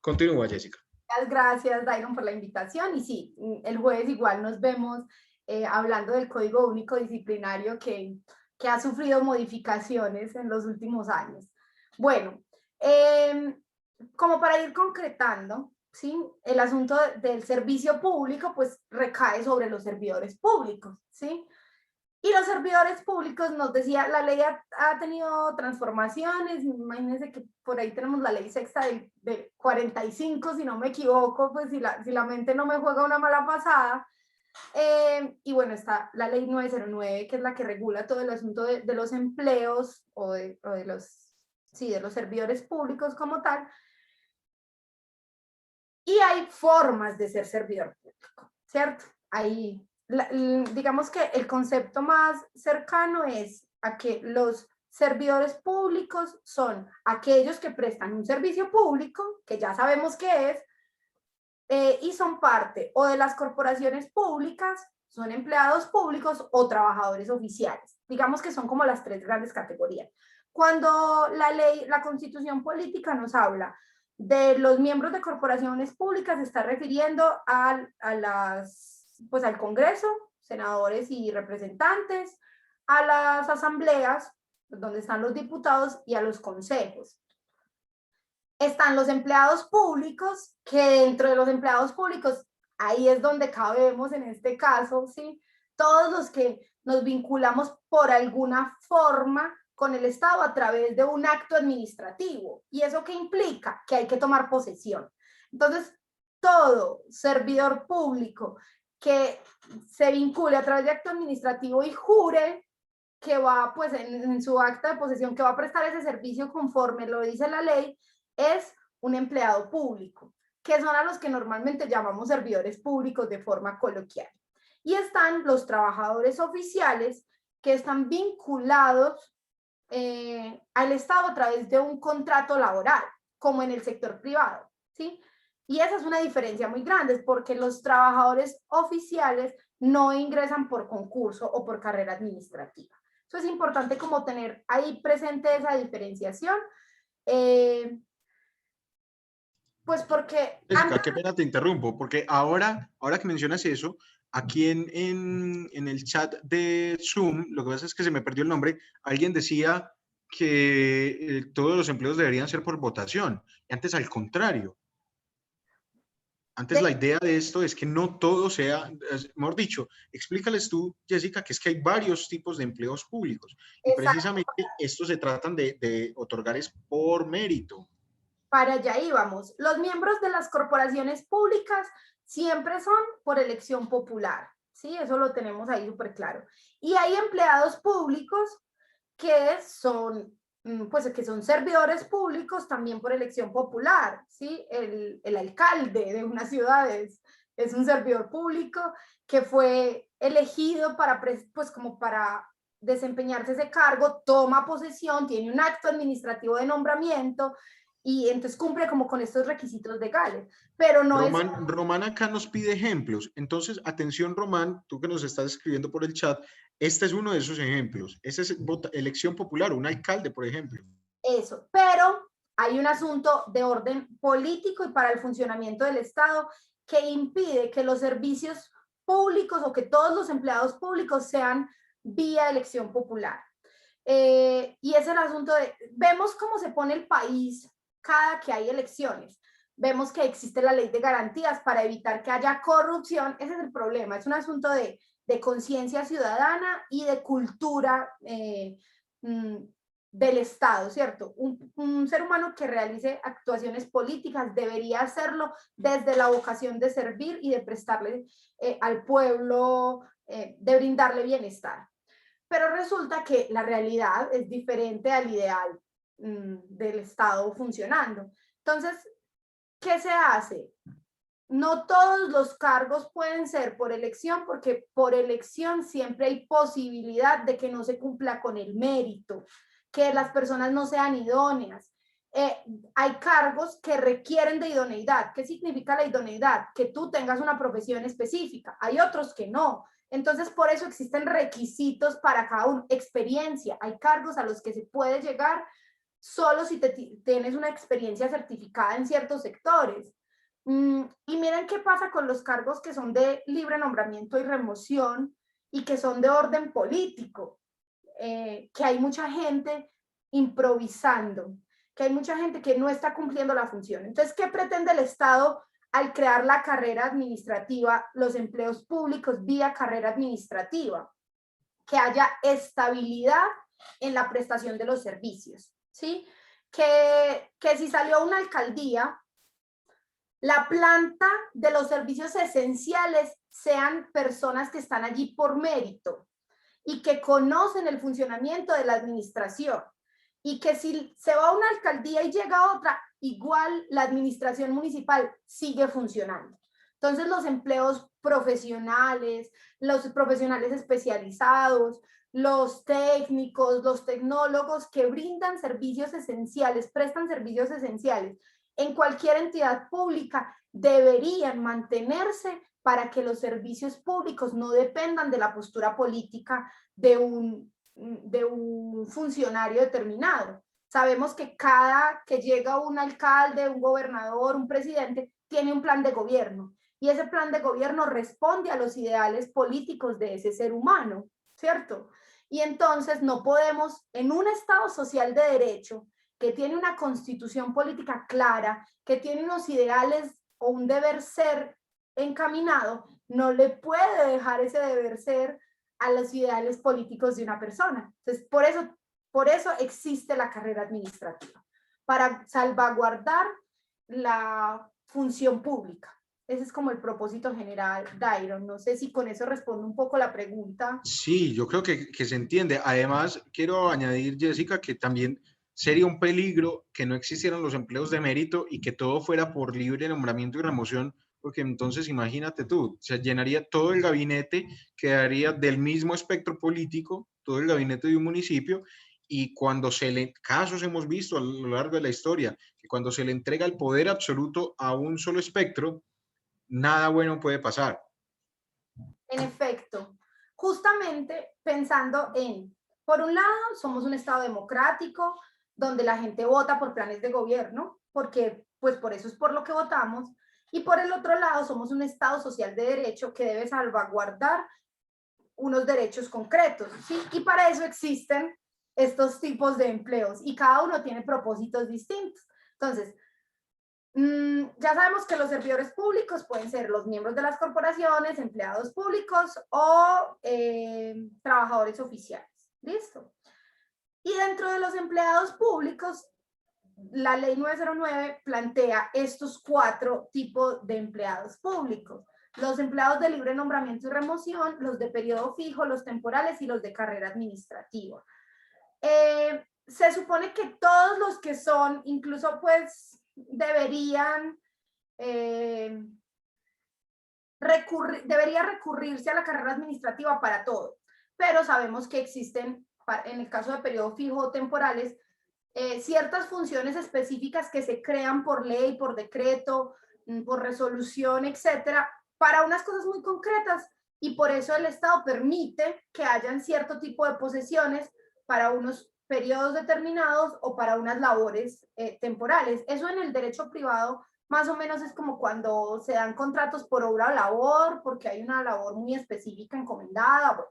Speaker 1: Continúa, Jessica.
Speaker 2: Muchas gracias, Dairon, por la invitación. Y sí, el jueves igual nos vemos hablando del Código Único Disciplinario que ha sufrido modificaciones en los últimos años. Bueno, como para ir concretando, ¿sí? El asunto del servicio público pues recae sobre los servidores públicos, ¿sí? Y los servidores públicos, nos decía, la ley ha tenido transformaciones, imagínense que por ahí tenemos la ley sexta de 45, si no me equivoco, pues si la mente no me juega una mala pasada. Y bueno, está la ley 909, que es la que regula todo el asunto de los empleos o de los, sí, de los servidores públicos como tal. Y hay formas de ser servidor público, ¿cierto? Hay digamos que el concepto más cercano es a que los servidores públicos son aquellos que prestan un servicio público, que ya sabemos qué es, y son parte o de las corporaciones públicas, son empleados públicos o trabajadores oficiales. Digamos que son como las tres grandes categorías. Cuando la Constitución política nos habla de los miembros de corporaciones públicas, se está refiriendo pues al Congreso, senadores y representantes, a las asambleas, donde están los diputados, y a los consejos. Están los empleados públicos, que dentro de los empleados públicos, ahí es donde cabemos en este caso, ¿sí? Todos los que nos vinculamos por alguna forma con el Estado a través de un acto administrativo. ¿Y eso qué implica? Que hay que tomar posesión. Entonces, todo servidor público que se vincule a través de acto administrativo y jure que va, pues en su acta de posesión, que va a prestar ese servicio conforme lo dice la ley, es un empleado público, que son a los que normalmente llamamos servidores públicos de forma coloquial. Y están los trabajadores oficiales, que están vinculados al Estado a través de un contrato laboral, como en el sector privado, ¿sí? Y esa es una diferencia muy grande, porque los trabajadores oficiales no ingresan por concurso o por carrera administrativa. Eso es importante como tener ahí presente esa diferenciación. Pues porque
Speaker 1: Jessica, qué pena te interrumpo, porque ahora que mencionas eso, aquí en el chat de Zoom, lo que pasa es que se me perdió el nombre, alguien decía que todos los empleos deberían ser por votación. Y antes, al contrario, antes la idea de esto es que no todo sea, mejor dicho, explícales tú, Jessica, que es que hay varios tipos de empleos públicos y precisamente estos se tratan de otorgar es por mérito.
Speaker 2: Para allá íbamos. Los miembros de las corporaciones públicas siempre son por elección popular, ¿sí? Eso lo tenemos ahí súper claro. Y hay empleados públicos que son, pues, que son servidores públicos también por elección popular, ¿sí? El alcalde de una ciudad es un servidor público que fue elegido para, pues, como para desempeñarse ese cargo, toma posesión, tiene un acto administrativo de nombramiento, y entonces cumple como con estos requisitos legales, pero no es...
Speaker 1: Román acá nos pide ejemplos. Entonces, atención, Román, tú que nos estás escribiendo por el chat, este es uno de esos ejemplos. Esa es elección popular, un alcalde, por ejemplo.
Speaker 2: Eso, pero hay un asunto de orden político y para el funcionamiento del Estado que impide que los servicios públicos o que todos los empleados públicos sean vía elección popular. Y es el asunto de, vemos cómo se pone el país cada que hay elecciones. Vemos que existe la ley de garantías para evitar que haya corrupción. Ese es el problema. Es un asunto de conciencia ciudadana y de cultura del Estado, ¿cierto? Un ser humano que realice actuaciones políticas debería hacerlo desde la vocación de servir y de prestarle al pueblo, de brindarle bienestar. Pero resulta que la realidad es diferente al ideal del Estado funcionando. Entonces, ¿qué se hace? No todos los cargos pueden ser por elección, porque por elección siempre hay posibilidad de que no se cumpla con el mérito, que las personas no sean idóneas. Hay cargos que requieren de idoneidad. ¿Qué significa la idoneidad? Que tú tengas una profesión específica. Hay otros que no. Entonces, por eso existen requisitos para cada uno. Experiencia. Hay cargos a los que se puede llegar solo si tienes una experiencia certificada en ciertos sectores. Y miren qué pasa con los cargos que son de libre nombramiento y remoción y que son de orden político, que hay mucha gente improvisando, que hay mucha gente que no está cumpliendo la función. Entonces, ¿qué pretende el Estado al crear la carrera administrativa, los empleos públicos vía carrera administrativa? Que haya estabilidad en la prestación de los servicios, ¿sí? Que si salió una alcaldía, la planta de los servicios esenciales sean personas que están allí por mérito y que conocen el funcionamiento de la administración, y que si se va a una alcaldía y llega otra, igual la administración municipal sigue funcionando. Entonces los empleos profesionales, los profesionales especializados, los técnicos, los tecnólogos que brindan servicios esenciales, prestan servicios esenciales en cualquier entidad pública, deberían mantenerse para que los servicios públicos no dependan de la postura política de un funcionario determinado. Sabemos que cada que llega un alcalde, un gobernador, un presidente, tiene un plan de gobierno, y ese plan de gobierno responde a los ideales políticos de ese ser humano, ¿cierto? Y entonces no podemos, en un Estado social de derecho, que tiene una constitución política clara, que tiene unos ideales o un deber ser encaminado, no le puede dejar ese deber ser a los ideales políticos de una persona. Entonces, por eso existe la carrera administrativa, para salvaguardar la función pública. Ese es como el propósito general, Dairon. No sé si con eso respondo un poco la pregunta.
Speaker 1: Sí, yo creo que se entiende. Además, quiero añadir, Jessica, que también sería un peligro que no existieran los empleos de mérito y que todo fuera por libre nombramiento y remoción, porque entonces imagínate tú, se llenaría todo el gabinete, quedaría del mismo espectro político, todo el gabinete de un municipio, y cuando casos hemos visto a lo largo de la historia, que cuando se le entrega el poder absoluto a un solo espectro, nada bueno puede pasar.
Speaker 2: En efecto, justamente pensando en, por un lado, somos un Estado democrático, donde la gente vota por planes de gobierno, porque pues por eso es por lo que votamos, y por el otro lado somos un Estado social de derecho que debe salvaguardar unos derechos concretos, ¿sí? Y para eso existen estos tipos de empleos y cada uno tiene propósitos distintos. Entonces, ya sabemos que los servidores públicos pueden ser los miembros de las corporaciones, empleados públicos o trabajadores oficiales. ¿Listo? Y dentro de los empleados públicos, la ley 909 plantea estos 4 tipos de empleados públicos. Los empleados de libre nombramiento y remoción, los de periodo fijo, los temporales y los de carrera administrativa. Se supone que todos los que son, incluso pues debería recurrirse a la carrera administrativa para todo, pero sabemos que existen, en el caso de periodo fijo o temporales, ciertas funciones específicas que se crean por ley, por decreto, por resolución, etcétera, para unas cosas muy concretas, y por eso el Estado permite que hayan cierto tipo de posesiones para unos periodos determinados o para unas labores temporales. Eso en el derecho privado más o menos es como cuando se dan contratos por obra o labor, porque hay una labor muy específica encomendada. Bueno.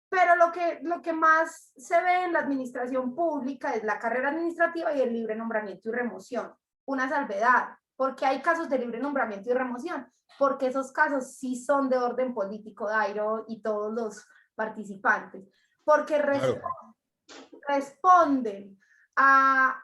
Speaker 2: Pero lo que más se ve en la administración pública es la carrera administrativa y el libre nombramiento y remoción. Una salvedad, porque hay casos de libre nombramiento y remoción, porque esos casos sí son de orden político, Dairo y todos los participantes, porque responden a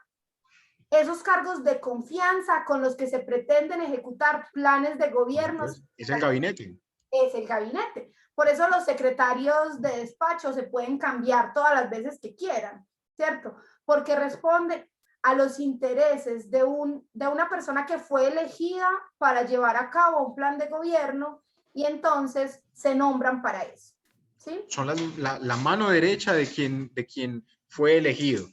Speaker 2: esos cargos de confianza con los que se pretenden ejecutar planes de gobierno.
Speaker 1: Es el gabinete.
Speaker 2: Es el gabinete. Por eso los secretarios de despacho se pueden cambiar todas las veces que quieran, ¿cierto? Porque responden a los intereses de una persona que fue elegida para llevar a cabo un plan de gobierno y entonces se nombran para eso, ¿sí?
Speaker 1: Son la mano derecha de quien fue elegido.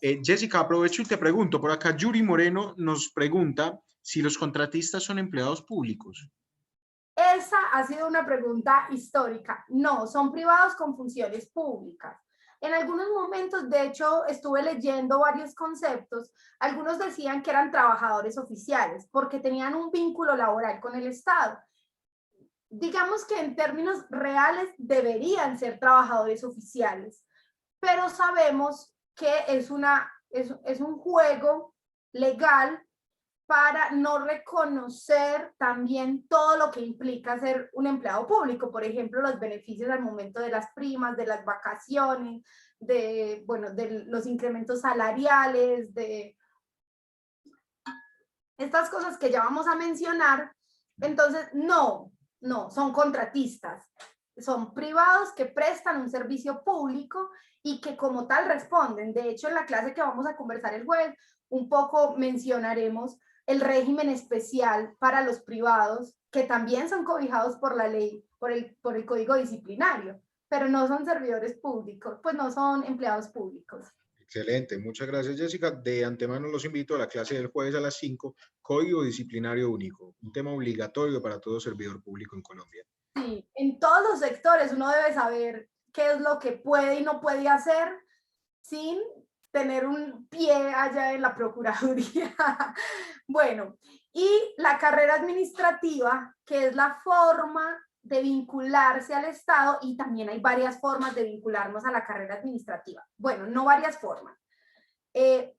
Speaker 1: Jessica, aprovecho y te pregunto, por acá Yuri Moreno nos pregunta si los contratistas son empleados públicos.
Speaker 2: Esa ha sido una pregunta histórica. No, son privados con funciones públicas. En algunos momentos, de hecho, estuve leyendo varios conceptos. Algunos decían que eran trabajadores oficiales porque tenían un vínculo laboral con el Estado. Digamos que en términos reales deberían ser trabajadores oficiales, pero sabemos que es un juego legal para no reconocer también todo lo que implica ser un empleado público, por ejemplo, los beneficios al momento de las primas, de las vacaciones, de los incrementos salariales, de estas cosas que ya vamos a mencionar. Entonces, no, son contratistas, son privados que prestan un servicio público y que como tal responden. De hecho, en la clase que vamos a conversar el jueves, un poco mencionaremos el régimen especial para los privados, que también son cobijados por la ley, por el Código Disciplinario, pero no son servidores públicos, pues no son empleados públicos.
Speaker 1: Excelente, muchas gracias Jessica. De antemano los invito a la clase del jueves a las 5, Código Disciplinario Único, un tema obligatorio para todo servidor público en Colombia.
Speaker 2: Sí, en todos los sectores uno debe saber qué es lo que puede y no puede hacer sin tener un pie allá en la Procuraduría. Bueno, y la carrera administrativa, que es la forma de vincularse al Estado, y también hay varias formas de vincularnos a la carrera administrativa. Bueno, no varias formas.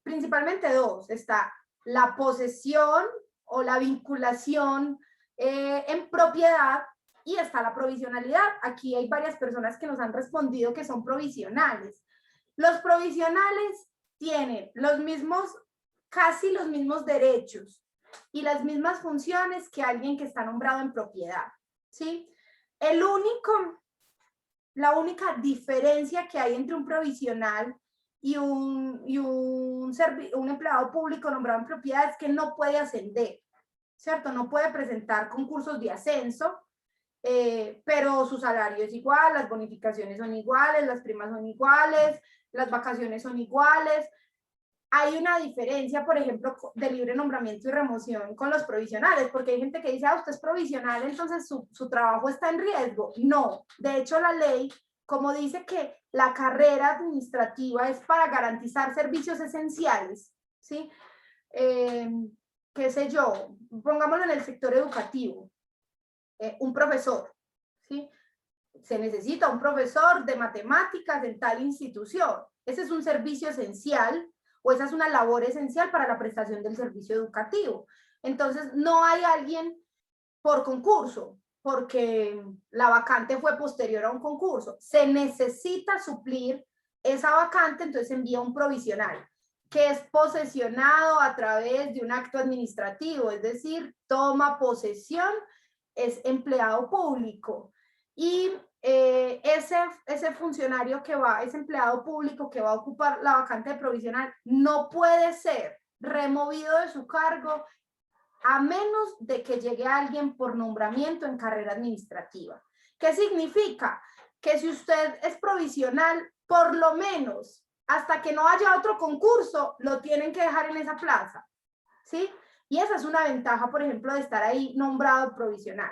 Speaker 2: Principalmente 2. Está la posesión o la vinculación en propiedad, y está la provisionalidad. Aquí hay varias personas que nos han respondido que son provisionales. Los provisionales tienen casi los mismos derechos y las mismas funciones que alguien que está nombrado en propiedad, ¿sí? La única diferencia que hay entre un provisional y un empleado público nombrado en propiedad es que no puede ascender, ¿cierto? No puede presentar concursos de ascenso, pero su salario es igual, las bonificaciones son iguales, las primas son iguales, las vacaciones son iguales. Hay una diferencia, por ejemplo, de libre nombramiento y remoción con los provisionales, porque hay gente que dice, usted es provisional, entonces su trabajo está en riesgo. No, de hecho la ley como dice que la carrera administrativa es para garantizar servicios esenciales, ¿sí? Qué sé yo, pongámoslo en el sector educativo, un profesor, ¿sí? Se necesita un profesor de matemáticas en tal institución. Ese es un servicio esencial o esa es una labor esencial para la prestación del servicio educativo. Entonces, no hay alguien por concurso, porque la vacante fue posterior a un concurso. Se necesita suplir esa vacante, entonces envía un provisional, que es posesionado a través de un acto administrativo, es decir, toma posesión, es empleado público. Y ese funcionario que va, ese empleado público que va a ocupar la vacante provisional, no puede ser removido de su cargo a menos de que llegue alguien por nombramiento en carrera administrativa. ¿Qué significa? Que si usted es provisional, por lo menos hasta que no haya otro concurso, lo tienen que dejar en esa plaza, ¿sí? Y esa es una ventaja, por ejemplo, de estar ahí nombrado provisional,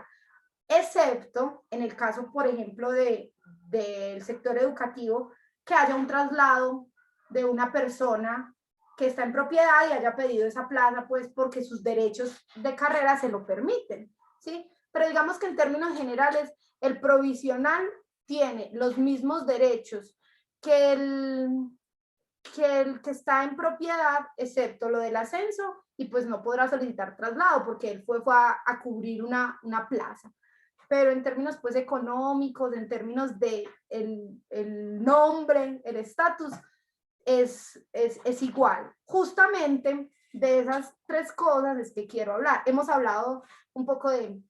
Speaker 2: excepto en el caso, por ejemplo, del sector educativo, que haya un traslado de una persona que está en propiedad y haya pedido esa plaza, pues porque sus derechos de carrera se lo permiten, ¿sí? Pero digamos que en términos generales, el provisional tiene los mismos derechos que el que está en propiedad, excepto lo del ascenso, y pues no podrá solicitar traslado porque él fue a cubrir una plaza. Pero en términos pues económicos, en términos de el nombre, el estatus, es igual. Justamente de esas tres cosas es que quiero hablar. Hemos hablado un poco de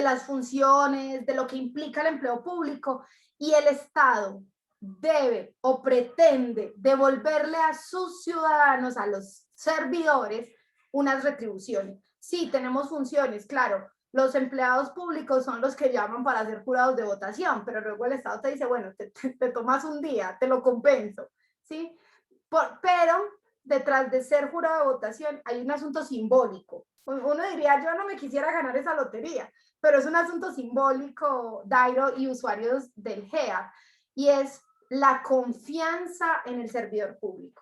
Speaker 2: las funciones, de lo que implica el empleo público, y el Estado debe o pretende devolverle a sus ciudadanos, a los servidores, unas retribuciones. Sí, tenemos funciones, claro. Los empleados públicos son los que llaman para ser jurados de votación, pero luego el Estado te dice, bueno, te tomas un día, te lo compenso, ¿sí? Pero detrás de ser jurado de votación hay un asunto simbólico. Uno diría, yo no me quisiera ganar esa lotería, pero es un asunto simbólico, Dairo y usuarios del GEA, y es la confianza en el servidor público.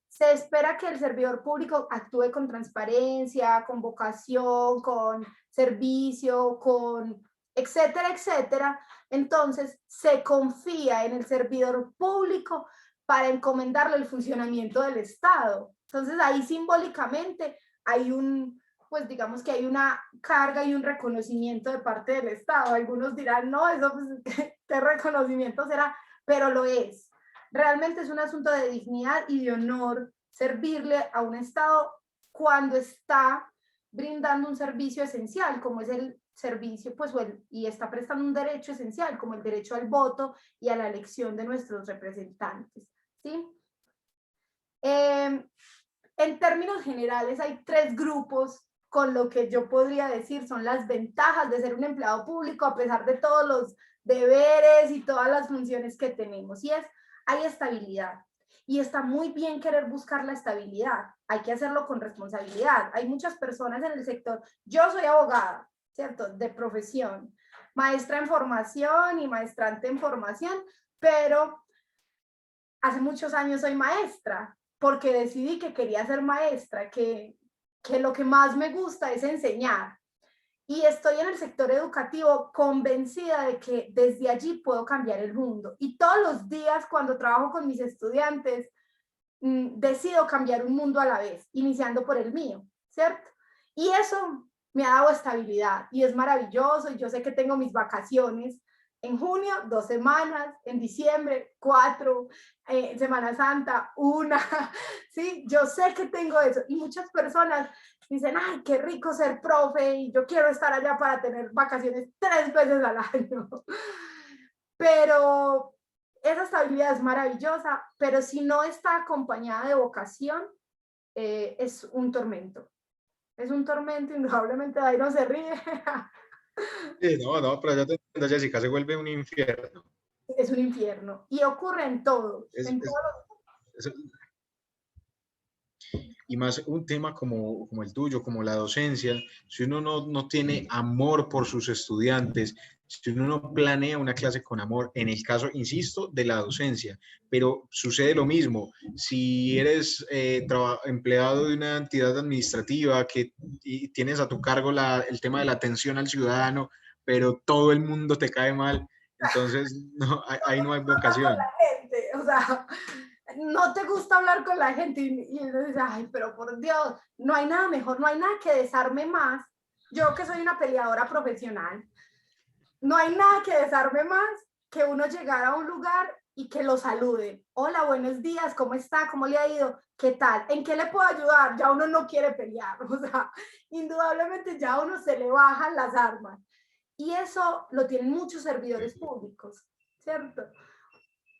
Speaker 2: Se espera que el servidor público actúe con transparencia, con vocación, con servicio, con etcétera, etcétera. Entonces, se confía en el servidor público para encomendarle el funcionamiento del Estado. Entonces, ahí simbólicamente hay pues digamos que hay una carga y un reconocimiento de parte del Estado. Algunos dirán, no, eso pues, ¿qué reconocimiento será? Pero lo es. Realmente es un asunto de dignidad y de honor servirle a un Estado cuando está brindando un servicio esencial, como es el servicio, pues, y está prestando un derecho esencial, como el derecho al voto y a la elección de nuestros representantes, ¿sí? En términos generales, hay tres grupos con lo que yo podría decir son las ventajas de ser un empleado público a pesar de todos los deberes y todas las funciones que tenemos. Y hay estabilidad. Y está muy bien querer buscar la estabilidad. Hay que hacerlo con responsabilidad. Hay muchas personas en el sector. Yo soy abogada, ¿cierto? De profesión. Maestra en formación y maestrante en formación, pero hace muchos años soy maestra porque decidí que quería ser maestra, que lo que más me gusta es enseñar. Y estoy en el sector educativo convencida de que desde allí puedo cambiar el mundo. Y todos los días cuando trabajo con mis estudiantes, decido cambiar un mundo a la vez, iniciando por el mío, ¿cierto? Y eso me ha dado estabilidad y es maravilloso. Y yo sé que tengo mis vacaciones en junio, 2 semanas, en diciembre, 4, Semana Santa, 1, ¿sí? Yo sé que tengo eso. Y muchas personas dicen, ay, qué rico ser profe y yo quiero estar allá para tener vacaciones 3 veces al año. Pero esa estabilidad es maravillosa, pero si no está acompañada de vocación, es un tormento. Es un tormento, indudablemente, ahí no se ríe.
Speaker 1: Sí, no, pero ya te entiendo, Jessica, se vuelve un infierno.
Speaker 2: Es un infierno. Y ocurre en todos,
Speaker 1: Es,
Speaker 2: en
Speaker 1: es,
Speaker 2: todos.
Speaker 1: es, y más un tema como el tuyo, como la docencia, si uno no tiene amor por sus estudiantes, si uno no planea una clase con amor, en el caso, insisto, de la docencia, pero sucede lo mismo. Si eres empleado de una entidad administrativa y tienes a tu cargo el tema de la atención al ciudadano, pero todo el mundo te cae mal, entonces no, ahí no hay vocación.
Speaker 2: Gente, o sea, no te gusta hablar con la gente y dices, ay, pero por Dios, no hay nada mejor, no hay nada que desarme más. Yo que soy una peleadora profesional, no hay nada que desarme más que uno llegar a un lugar y que lo saluden. Hola, buenos días, ¿cómo está? ¿Cómo le ha ido? ¿Qué tal? ¿En qué le puedo ayudar? Ya uno no quiere pelear, o sea, indudablemente ya uno se le bajan las armas. Y eso lo tienen muchos servidores públicos, ¿cierto?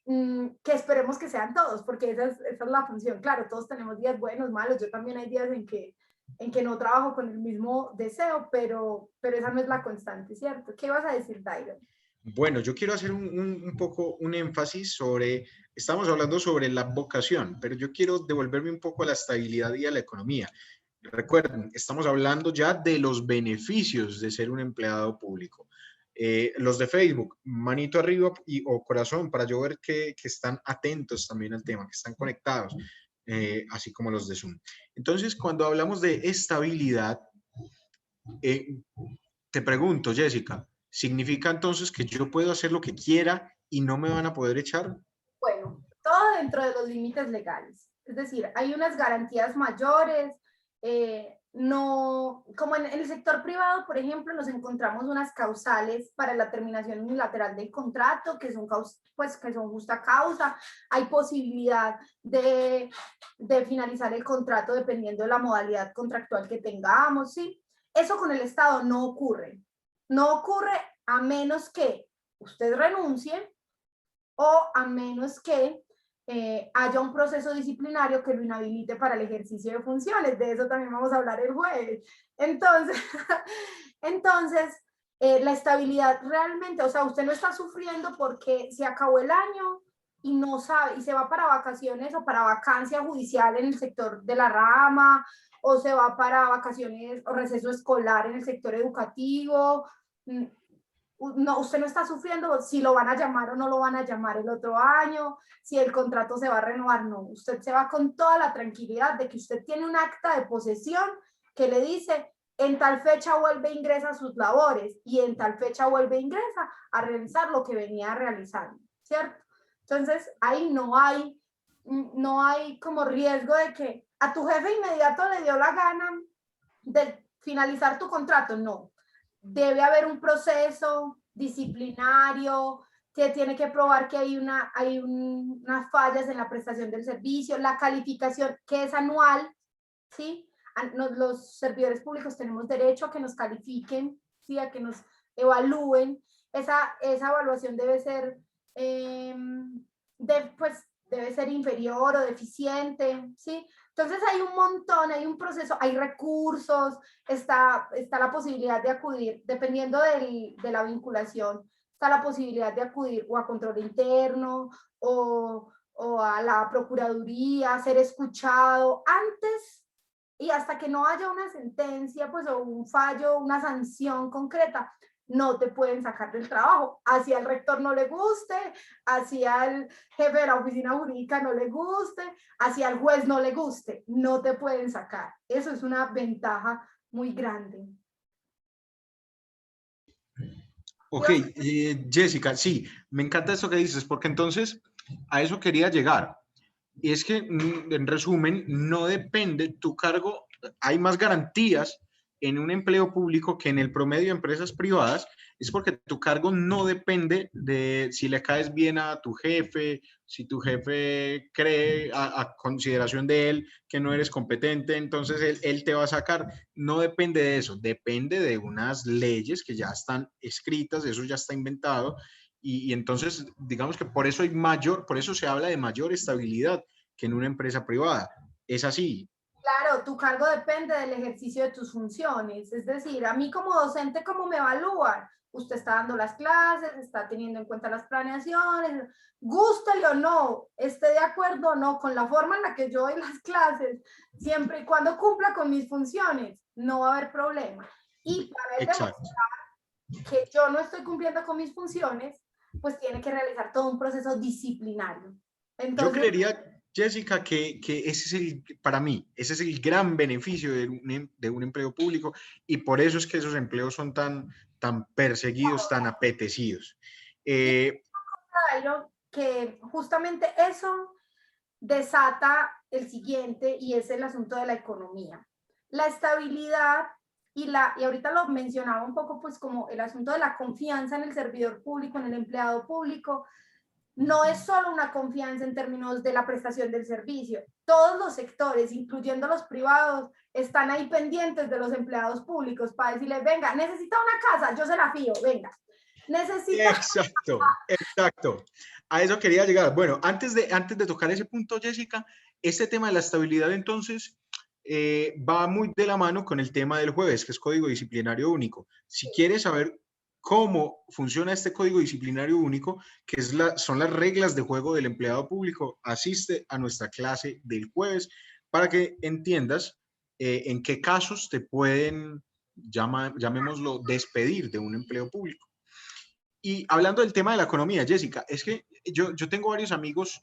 Speaker 2: Que esperemos que sean todos, porque esa es la función. Claro, todos tenemos días buenos, malos. Yo también hay días en que no trabajo con el mismo deseo, pero esa no es la constante, ¿cierto? ¿Qué vas a decir, Dairon?
Speaker 1: Bueno, yo quiero hacer un poco un énfasis sobre, estamos hablando sobre la vocación, pero yo quiero devolverme un poco a la estabilidad y a la economía. Recuerden, estamos hablando ya de los beneficios de ser un empleado público. Los de Facebook, manito arriba o corazón para yo ver que están atentos también al tema, que están conectados, así como los de Zoom. Entonces, cuando hablamos de estabilidad, eh, te pregunto, Jessica, ¿significa entonces que yo puedo hacer lo que quiera y no me van a poder echar?
Speaker 2: Bueno, todo dentro de los límites legales. Es decir, hay unas garantías mayores. No, como en el sector privado, por ejemplo, nos encontramos unas causales para la terminación unilateral del contrato, que son, pues, que son justa causa. Hay posibilidad de finalizar el contrato dependiendo de la modalidad contractual que tengamos, ¿sí? Eso con el Estado no ocurre. No ocurre a menos que usted renuncie o a menos que haya un proceso disciplinario que lo inhabilite para el ejercicio de funciones. De eso también vamos a hablar el jueves. Entonces, entonces la estabilidad realmente, o sea, usted no está sufriendo porque se acabó el año y no sabe, y se va para vacaciones o para vacancia judicial en el sector de la rama, o se va para vacaciones o receso escolar en el sector educativo. No, usted no está sufriendo si lo van a llamar o no lo van a llamar el otro año, si el contrato se va a renovar, no. Usted se va con toda la tranquilidad de que usted tiene un acta de posesión que le dice, en tal fecha vuelve e ingresa a sus labores y en tal fecha vuelve e ingresa a realizar lo que venía realizando, ¿cierto? Entonces, ahí no hay como riesgo de que a tu jefe inmediato le dio la gana de finalizar tu contrato, no. Debe haber un proceso disciplinario que tiene que probar que hay unas fallas en la prestación del servicio, la calificación que es anual, ¿sí? Los servidores públicos tenemos derecho a que nos califiquen, ¿sí? A que nos evalúen. Esa evaluación debe ser, pues, debe ser inferior o deficiente, ¿sí? Entonces hay un montón, hay un proceso, hay recursos, está la posibilidad de acudir, dependiendo de la vinculación, está la posibilidad de acudir o a control interno o a la procuraduría, ser escuchado antes y hasta que no haya una sentencia, pues, o un fallo, una sanción concreta, no te pueden sacar del trabajo. Así al rector no le guste, así al jefe de la oficina jurídica no le guste, así al juez no le guste, no te pueden sacar. Eso es una ventaja muy grande.
Speaker 1: Ok, Jessica, sí, me encanta eso que dices, porque entonces a eso quería llegar. Y es que, en resumen, no depende tu cargo, hay más garantías en un empleo público que en el promedio de empresas privadas, es porque tu cargo no depende de si le caes bien a tu jefe, si tu jefe cree a consideración de él que no eres competente, entonces él te va a sacar. No depende de eso, depende de unas leyes que ya están escritas, eso ya está inventado, y entonces, digamos que por eso por eso se habla de mayor estabilidad que en una empresa privada. Es así.
Speaker 2: Claro, tu cargo depende del ejercicio de tus funciones. Es decir, a mí como docente, ¿cómo me evalúan? Usted está dando las clases, está teniendo en cuenta las planeaciones, gústele o no, esté de acuerdo o no con la forma en la que yo doy las clases, siempre y cuando cumpla con mis funciones, no va a haber problema. Y para el
Speaker 1: Exacto.
Speaker 2: que yo no estoy cumpliendo con mis funciones, pues tiene que realizar todo un proceso disciplinario.
Speaker 1: Yo
Speaker 2: Entonces,
Speaker 1: creería, Jessica, que ese es para mí, ese es el gran beneficio de un empleo público y por eso es que esos empleos son tan perseguidos, tan apetecidos.
Speaker 2: y
Speaker 1: Eh,
Speaker 2: Jairo, que justamente eso desata el siguiente y es el asunto de la economía. La estabilidad y ahorita lo mencionaba un poco, pues como el asunto de la confianza en el servidor público, en el empleado público, no es solo una confianza en términos de la prestación del servicio. Todos los sectores, incluyendo los privados, están ahí pendientes de los empleados públicos para decirles, venga, necesita una casa, yo se la fío, venga. Necesita...
Speaker 1: exacto, exacto. A eso quería llegar. Bueno, antes de tocar ese punto, Jessica, este tema de la estabilidad entonces va muy de la mano con el tema del jueves, que es Código Disciplinario Único. Si quieres saber cómo funciona este Código Disciplinario Único, que son las reglas de juego del empleado público, asiste a nuestra clase del jueves para que entiendas en qué casos te pueden, llamémoslo, despedir de un empleo público. Y hablando del tema de la economía, Jessica, es que yo tengo varios amigos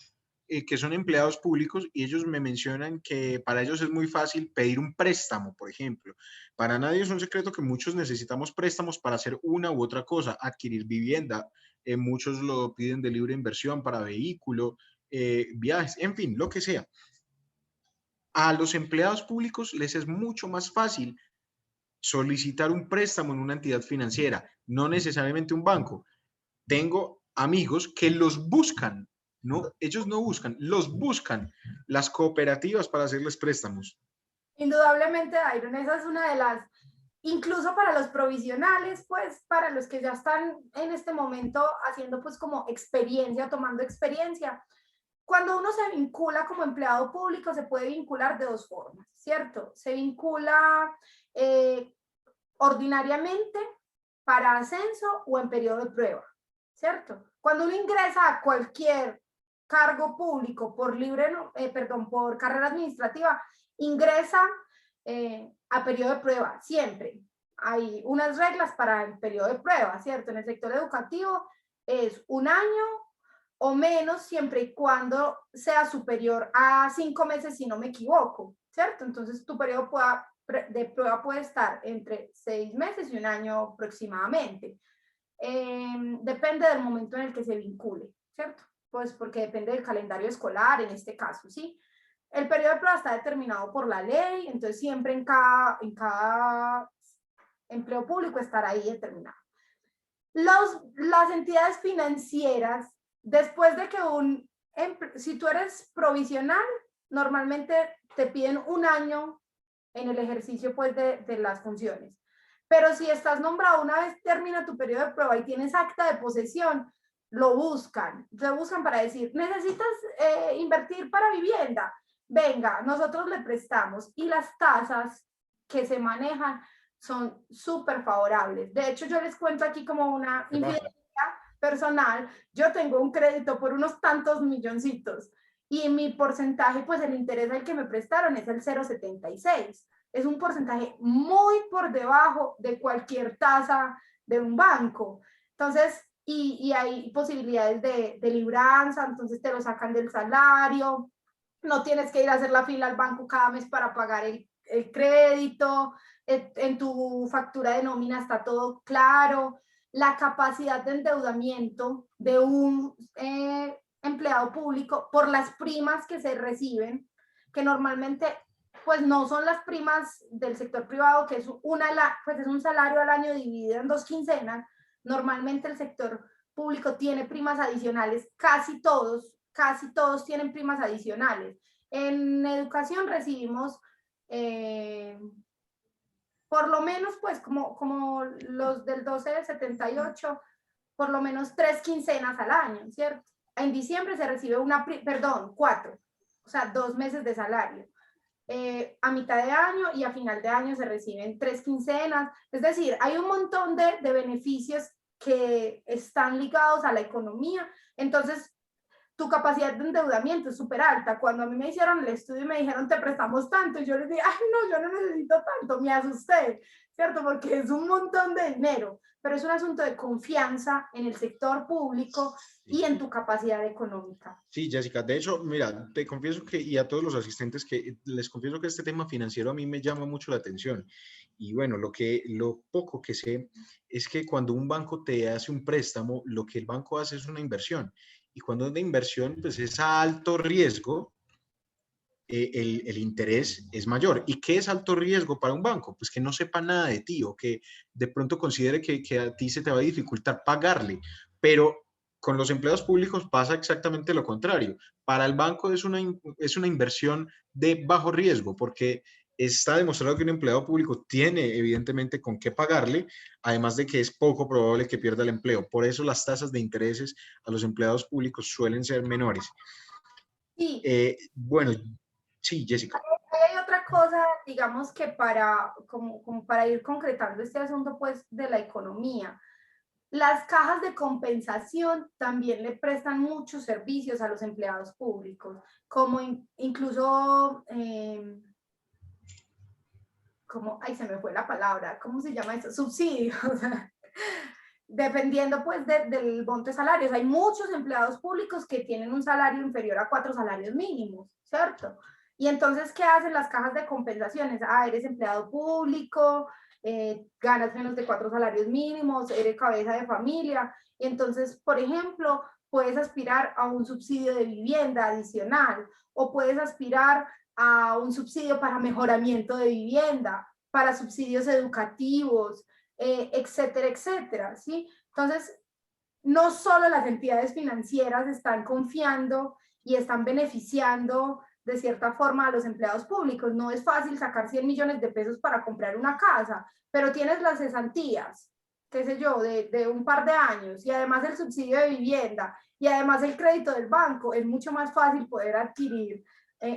Speaker 1: que son empleados públicos y ellos me mencionan que para ellos es muy fácil pedir un préstamo, por ejemplo. Para nadie es un secreto que muchos necesitamos préstamos para hacer una u otra cosa, adquirir vivienda, muchos lo piden de libre inversión para vehículo, viajes, en fin, lo que sea. A los empleados públicos les es mucho más fácil solicitar un préstamo en una entidad financiera, no necesariamente un banco. Tengo amigos que los buscan, ¿no? Ellos no buscan, los buscan las cooperativas para hacerles préstamos.
Speaker 2: Indudablemente, Iron, esa es una de las, incluso para los provisionales, pues para los que ya están en este momento haciendo pues como experiencia, tomando experiencia. Cuando uno se vincula como empleado público, se puede vincular de dos formas, ¿cierto? Se vincula ordinariamente para ascenso o en periodo de prueba, ¿cierto? Cuando uno ingresa a cualquier cargo público por por carrera administrativa, ingresa a periodo de prueba, siempre. Hay unas reglas para el periodo de prueba, ¿cierto? En el sector educativo es un año o menos, siempre y cuando sea superior a 5 meses, si no me equivoco, ¿cierto? Entonces tu periodo de prueba puede estar entre 6 meses y un año aproximadamente. Depende del momento en el que se vincule, ¿cierto? Pues porque depende del calendario escolar en este caso, ¿sí? El periodo de prueba está determinado por la ley, entonces siempre en cada empleo público estará ahí determinado. Las entidades financieras, después de que si tú eres provisional, normalmente te piden un año en el ejercicio pues de las funciones. Pero si estás nombrado una vez termina tu periodo de prueba y tienes acta de posesión, lo buscan para decir, necesitas invertir para vivienda, venga, nosotros le prestamos. Y las tasas que se manejan son súper favorables. De hecho, yo les cuento aquí como una infidencia personal. Yo tengo un crédito por unos tantos milloncitos y mi porcentaje, pues el interés al que me prestaron es el 0,76. Es un porcentaje muy por debajo de cualquier tasa de un banco. Entonces, y hay posibilidades de libranza, entonces te lo sacan del salario, no tienes que ir a hacer la fila al banco cada mes para pagar el crédito, en tu factura de nómina está todo claro, la capacidad de endeudamiento de un empleado público por las primas que se reciben, que normalmente pues no son las primas del sector privado, que es, pues es un salario al año dividido en 2 quincenas. Normalmente el sector público tiene primas adicionales, casi todos tienen primas adicionales. En educación recibimos por lo menos, pues como los del 12 del 78, por lo menos 3 quincenas al año, ¿cierto? En diciembre se recibe 4, o sea, 2 meses de salario. A mitad de año y a final de año se reciben 3 quincenas. Es decir, hay un montón de beneficios que están ligados a la economía. Entonces, tu capacidad de endeudamiento es súper alta. Cuando a mí me hicieron el estudio y me dijeron, te prestamos tanto, y yo les dije, ay, no, yo no necesito tanto, me asusté, ¿cierto? Porque es un montón de dinero, pero es un asunto de confianza en el sector público y en tu capacidad económica.
Speaker 1: Sí, Jessica, de hecho, mira, te confieso que, y a todos los asistentes, que les confieso que este tema financiero a mí me llama mucho la atención. Y bueno, lo poco que sé es que cuando un banco te hace un préstamo, lo que el banco hace es una inversión. Y cuando es de inversión, pues es a alto riesgo, el interés es mayor. ¿Y qué es alto riesgo para un banco? Pues que no sepa nada de ti o que de pronto considere que a ti se te va a dificultar pagarle. Pero con los empleados públicos pasa exactamente lo contrario. Para el banco es una inversión de bajo riesgo porque está demostrado que un empleado público tiene evidentemente con qué pagarle, además de que es poco probable que pierda el empleo. Por eso las tasas de intereses a los empleados públicos suelen ser menores.
Speaker 2: Sí,
Speaker 1: Bueno, sí, Jessica.
Speaker 2: hay otra cosa, digamos que como para ir concretando este asunto pues de la economía. Las cajas de compensación también le prestan muchos servicios a los empleados públicos, como incluso, ay, se me fue la palabra, ¿cómo se llama eso? Subsidios. Dependiendo pues del monto de salarios. Hay muchos empleados públicos que tienen un salario inferior a 4 salarios mínimos, ¿cierto? Y entonces, ¿qué hacen las cajas de compensaciones? Ah, eres empleado público, ganas menos de 4 salarios mínimos, eres cabeza de familia. Y entonces, por ejemplo, puedes aspirar a un subsidio de vivienda adicional o puedes aspirar a un subsidio para mejoramiento de vivienda, para subsidios educativos, etcétera, etcétera, ¿sí? Entonces, no solo las entidades financieras están confiando y están beneficiando de cierta forma a los empleados públicos. No es fácil sacar 100 millones de pesos para comprar una casa, pero tienes las cesantías, qué sé yo, de un par de años y además el subsidio de vivienda y además el crédito del banco. Es mucho más fácil poder adquirir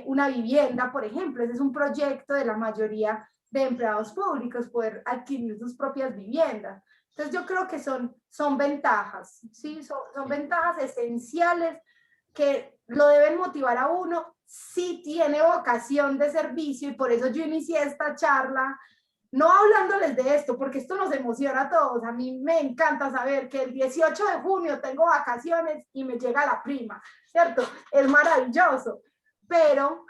Speaker 2: una vivienda, por ejemplo. Ese es un proyecto de la mayoría de empleados públicos, poder adquirir sus propias viviendas. Entonces yo creo que son ventajas, ¿sí? Son ventajas esenciales que lo deben motivar a uno si tiene vocación de servicio, y por eso yo inicié esta charla, no hablándoles de esto, porque esto nos emociona a todos. A mí me encanta saber que el 18 de junio tengo vacaciones y me llega la prima, ¿cierto? Es maravilloso, pero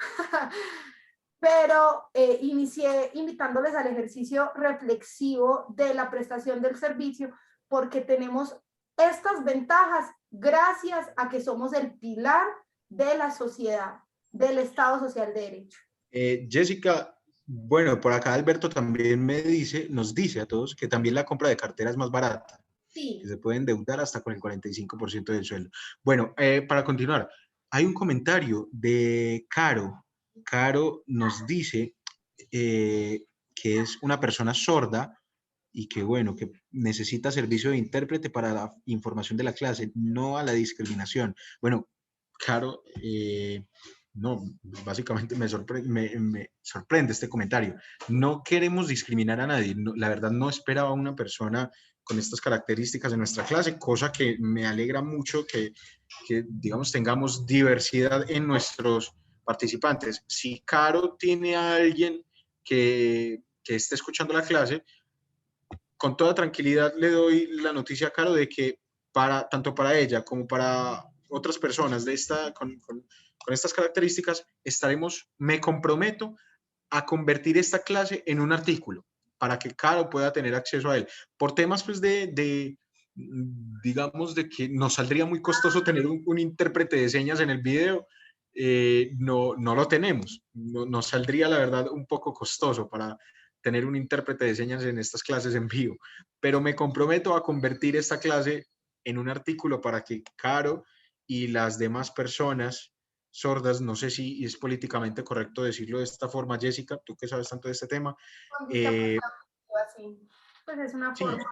Speaker 2: inicié invitándoles al ejercicio reflexivo de la prestación del servicio, porque tenemos estas ventajas gracias a que somos el pilar de la sociedad, del Estado Social de Derecho.
Speaker 1: Jessica, bueno, por acá Alberto también nos dice a todos que también la compra de cartera es más barata, que
Speaker 2: Sí.
Speaker 1: se puede endeudar hasta con el 45% del sueldo. Bueno, para continuar, hay un comentario de Caro. Caro nos dice que es una persona sorda y que, bueno, que necesita servicio de intérprete para la información de la clase, no a la discriminación. Bueno, Caro, no, básicamente me sorprende este comentario. No queremos discriminar a nadie. No, la verdad, no esperaba una persona con estas características en nuestra clase, cosa que me alegra mucho que digamos, tengamos diversidad en nuestros participantes. Si Caro tiene a alguien que esté escuchando la clase, con toda tranquilidad le doy la noticia a Caro de que tanto para ella como para otras personas con estas características, me comprometo a convertir esta clase en un artículo para que Caro pueda tener acceso a él. Por temas pues digamos, de que nos saldría muy costoso tener un intérprete de señas en el video, no lo tenemos. Nos saldría, la verdad, un poco costoso para tener un intérprete de señas en estas clases en vivo, pero me comprometo a convertir esta clase en un artículo para que Caro y las demás personas sordas, no sé si es políticamente correcto decirlo de esta forma, Jessica, tú que sabes tanto de este tema.
Speaker 2: Así, pues es una
Speaker 1: Sí,
Speaker 2: forma.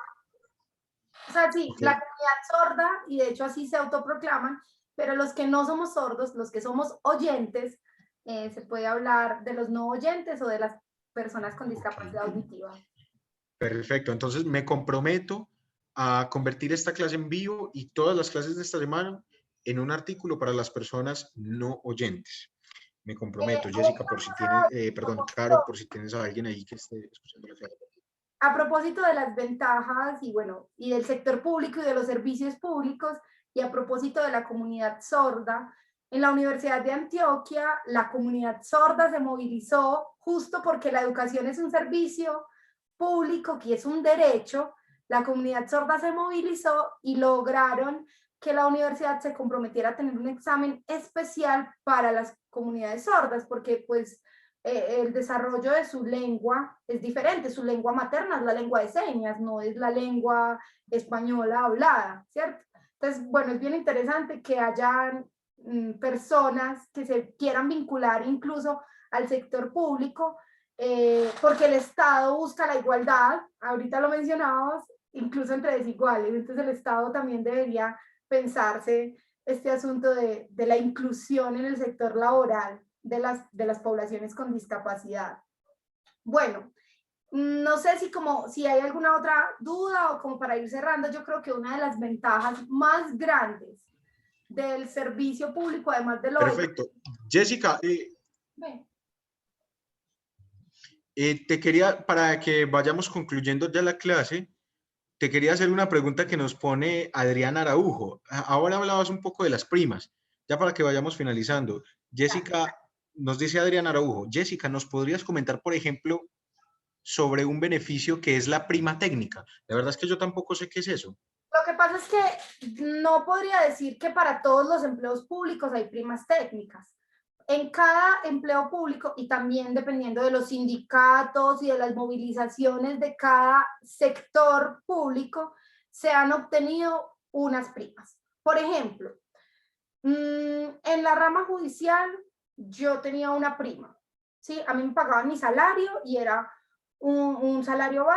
Speaker 2: O sea, sí, la
Speaker 1: okay.
Speaker 2: comunidad sorda, y de hecho así se autoproclaman, pero los que no somos sordos, los que somos oyentes, se puede hablar de los no oyentes o de las personas con discapacidad auditiva.
Speaker 1: Perfecto, entonces me comprometo a convertir esta clase en vivo y todas las clases de esta semana en un artículo para las personas no oyentes. Me comprometo, Jessica, por si tienes, perdón, Caro, por si tienes a alguien ahí que esté escuchando la clase.
Speaker 2: a propósito de las ventajas y bueno, y del sector público y de los servicios públicos, y a propósito de la comunidad sorda, en la Universidad de Antioquia, la comunidad sorda se movilizó justo porque la educación es un servicio público que es un derecho. La comunidad sorda se movilizó y lograron que la universidad se comprometiera a tener un examen especial para las comunidades sordas, porque pues el desarrollo de su lengua es diferente. Su lengua materna es la lengua de señas, no es la lengua española hablada, ¿cierto? Entonces, bueno, es bien interesante que hayan personas que se quieran vincular incluso al sector público, porque el Estado busca la igualdad, ahorita lo mencionábamos, incluso entre desiguales. Entonces el Estado también debería pensarse este asunto de la inclusión en el sector laboral de las poblaciones con discapacidad. Bueno, no sé si hay alguna otra duda o como para ir cerrando. Yo creo que una de las ventajas más grandes del servicio público, además de lo...
Speaker 1: Perfecto. Jessica, te quería, para que vayamos concluyendo ya la clase, te quería hacer una pregunta que nos pone Adrián Araujo. Ahora hablabas un poco de las primas, ya para que vayamos finalizando. Jessica, nos dice Adrián Araujo, Jessica, ¿nos podrías comentar, por ejemplo, sobre un beneficio que es la prima técnica? La verdad es que yo tampoco sé qué es eso.
Speaker 2: Lo que pasa es que no podría decir que para todos los empleos públicos hay primas técnicas. En cada empleo público, y también dependiendo de los sindicatos y de las movilizaciones de cada sector público, se han obtenido unas primas. Por ejemplo, en la rama judicial yo tenía una prima, ¿sí? A mí me pagaban mi salario y era un salario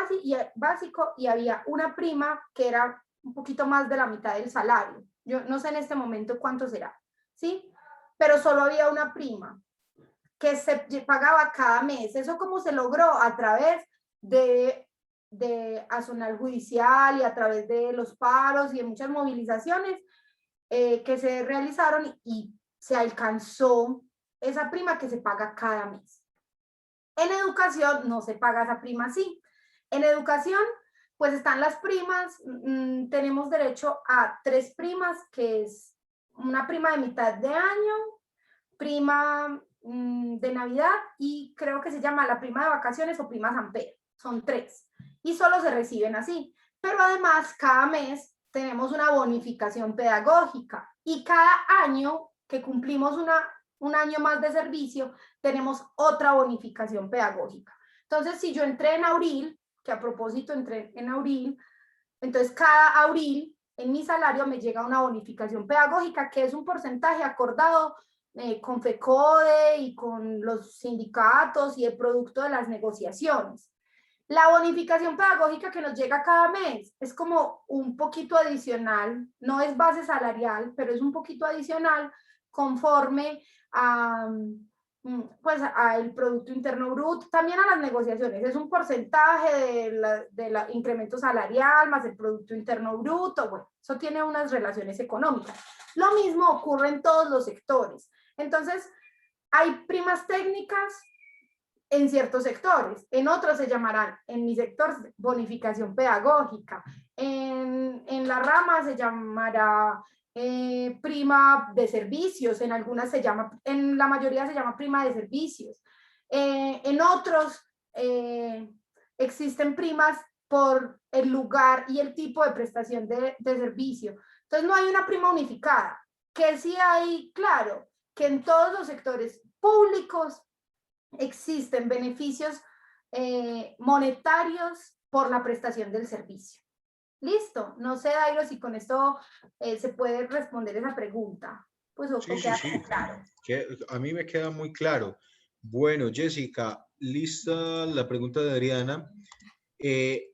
Speaker 2: básico, y había una prima que era un poquito más de la mitad del salario. Yo no sé en este momento cuánto será, ¿sí? Pero solo había una prima que se pagaba cada mes. ¿Eso cómo se logró? A través de accionar judicial y a través de los paros y de muchas movilizaciones que se realizaron, y se alcanzó esa prima que se paga cada mes. En educación no se paga esa prima así. En educación, pues están las primas, tenemos derecho a 3 primas, que es una prima de mitad de año, prima de Navidad, y creo que se llama la prima de vacaciones o prima San Pedro. Son 3 y solo se reciben así. Pero además cada mes tenemos una bonificación pedagógica, y cada año que cumplimos un año más de servicio tenemos otra bonificación pedagógica. Entonces, si yo entré en abril, que a propósito entré en abril, entonces cada abril en mi salario me llega una bonificación pedagógica, que es un porcentaje acordado con FECODE y con los sindicatos y el producto de las negociaciones. La bonificación pedagógica que nos llega cada mes es como un poquito adicional, no es base salarial, pero es un poquito adicional conforme a, pues, al Producto Interno Bruto, también a las negociaciones. Es un porcentaje del incremento salarial más el Producto Interno Bruto. Bueno, eso tiene unas relaciones económicas. Lo mismo ocurre en todos los sectores. Entonces, hay primas técnicas en ciertos sectores, en otros se llamarán, en mi sector, bonificación pedagógica, en la rama se llamará prima de servicios, en algunas se llama, en la mayoría se llama prima de servicios, en otros existen primas por el lugar y el tipo de prestación de servicio. Entonces no hay una prima unificada, que sí hay, claro, que en todos los sectores públicos existen beneficios monetarios por la prestación del servicio. Listo, no sé, Dairo, si con esto se puede responder esa pregunta, pues o
Speaker 1: Sí, sí,
Speaker 2: queda
Speaker 1: sí.
Speaker 2: claro.
Speaker 1: A mí me queda muy claro. Bueno, Jessica, lista la pregunta de Adriana.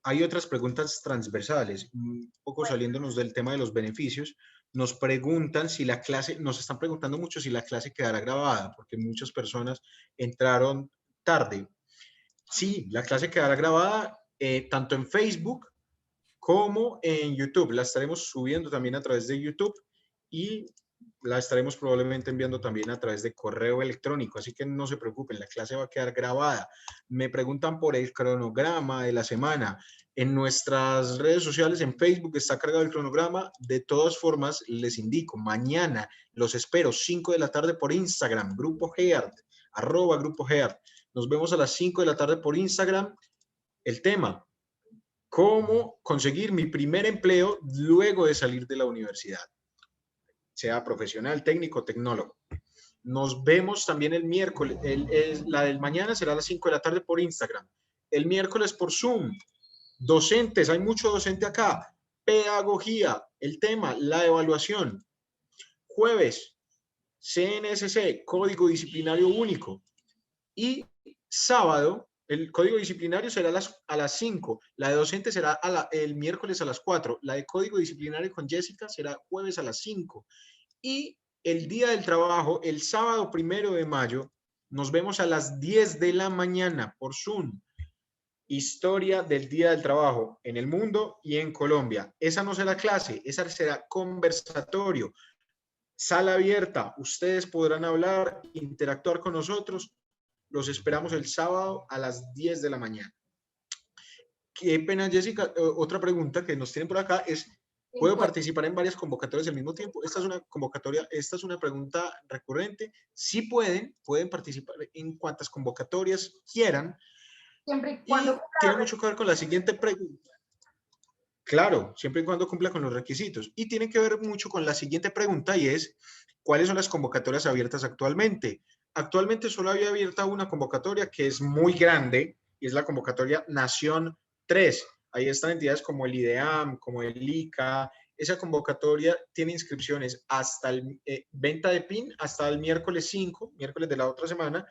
Speaker 1: Hay otras preguntas transversales, un poco saliéndonos del tema de los beneficios. Nos preguntan si la clase, nos están preguntando mucho si la clase quedará grabada, porque muchas personas entraron tarde. Sí, la clase quedará grabada tanto en Facebook como en YouTube. La estaremos subiendo también a través de YouTube y la estaremos probablemente enviando también a través de correo electrónico, así que no se preocupen, la clase va a quedar grabada. Me preguntan por el cronograma de la semana. En nuestras redes sociales, en Facebook, está cargado el cronograma. De todas formas, les indico, mañana los espero, 5 de la tarde por Instagram, Grupo Heart, @Grupo Heart. Nos vemos a las 5 de la tarde por Instagram. El tema, cómo conseguir mi primer empleo luego de salir de la universidad, sea profesional, técnico, tecnólogo. Nos vemos también el miércoles. La del mañana será a las 5 de la tarde por Instagram. El miércoles por Zoom. Docentes, hay mucho docente acá. Pedagogía, el tema, la evaluación. Jueves, CNSC, Código Disciplinario Único. Y sábado, el código disciplinario será a las 5, la de docente será el miércoles a las 4, la de código disciplinario con Jessica será jueves a las 5. Y el día del trabajo, el sábado 1 de mayo, nos vemos a las 10 de la mañana por Zoom. Historia del día del trabajo en el mundo y en Colombia. Esa no será clase, esa será conversatorio. Sala abierta, ustedes podrán hablar, interactuar con nosotros. Los esperamos el sábado a las 10 de la mañana. Qué pena, Jessica. Otra pregunta que nos tienen por acá es, ¿puedo participar en varias convocatorias al mismo tiempo? Esta es una convocatoria, esta es una pregunta recurrente. Sí pueden participar en cuantas convocatorias quieran.
Speaker 2: Siempre y cuando...
Speaker 1: Y tiene mucho que ver con la siguiente pregunta. Claro, siempre y cuando cumpla con los requisitos. Y tiene que ver mucho con la siguiente pregunta y es, ¿cuáles son las convocatorias abiertas actualmente? Actualmente solo había abierta una convocatoria que es muy grande y es la convocatoria Nación 3. Ahí están entidades como el IDEAM, como el ICA. Esa convocatoria tiene inscripciones hasta venta de PIN hasta el miércoles 5, miércoles de la otra semana,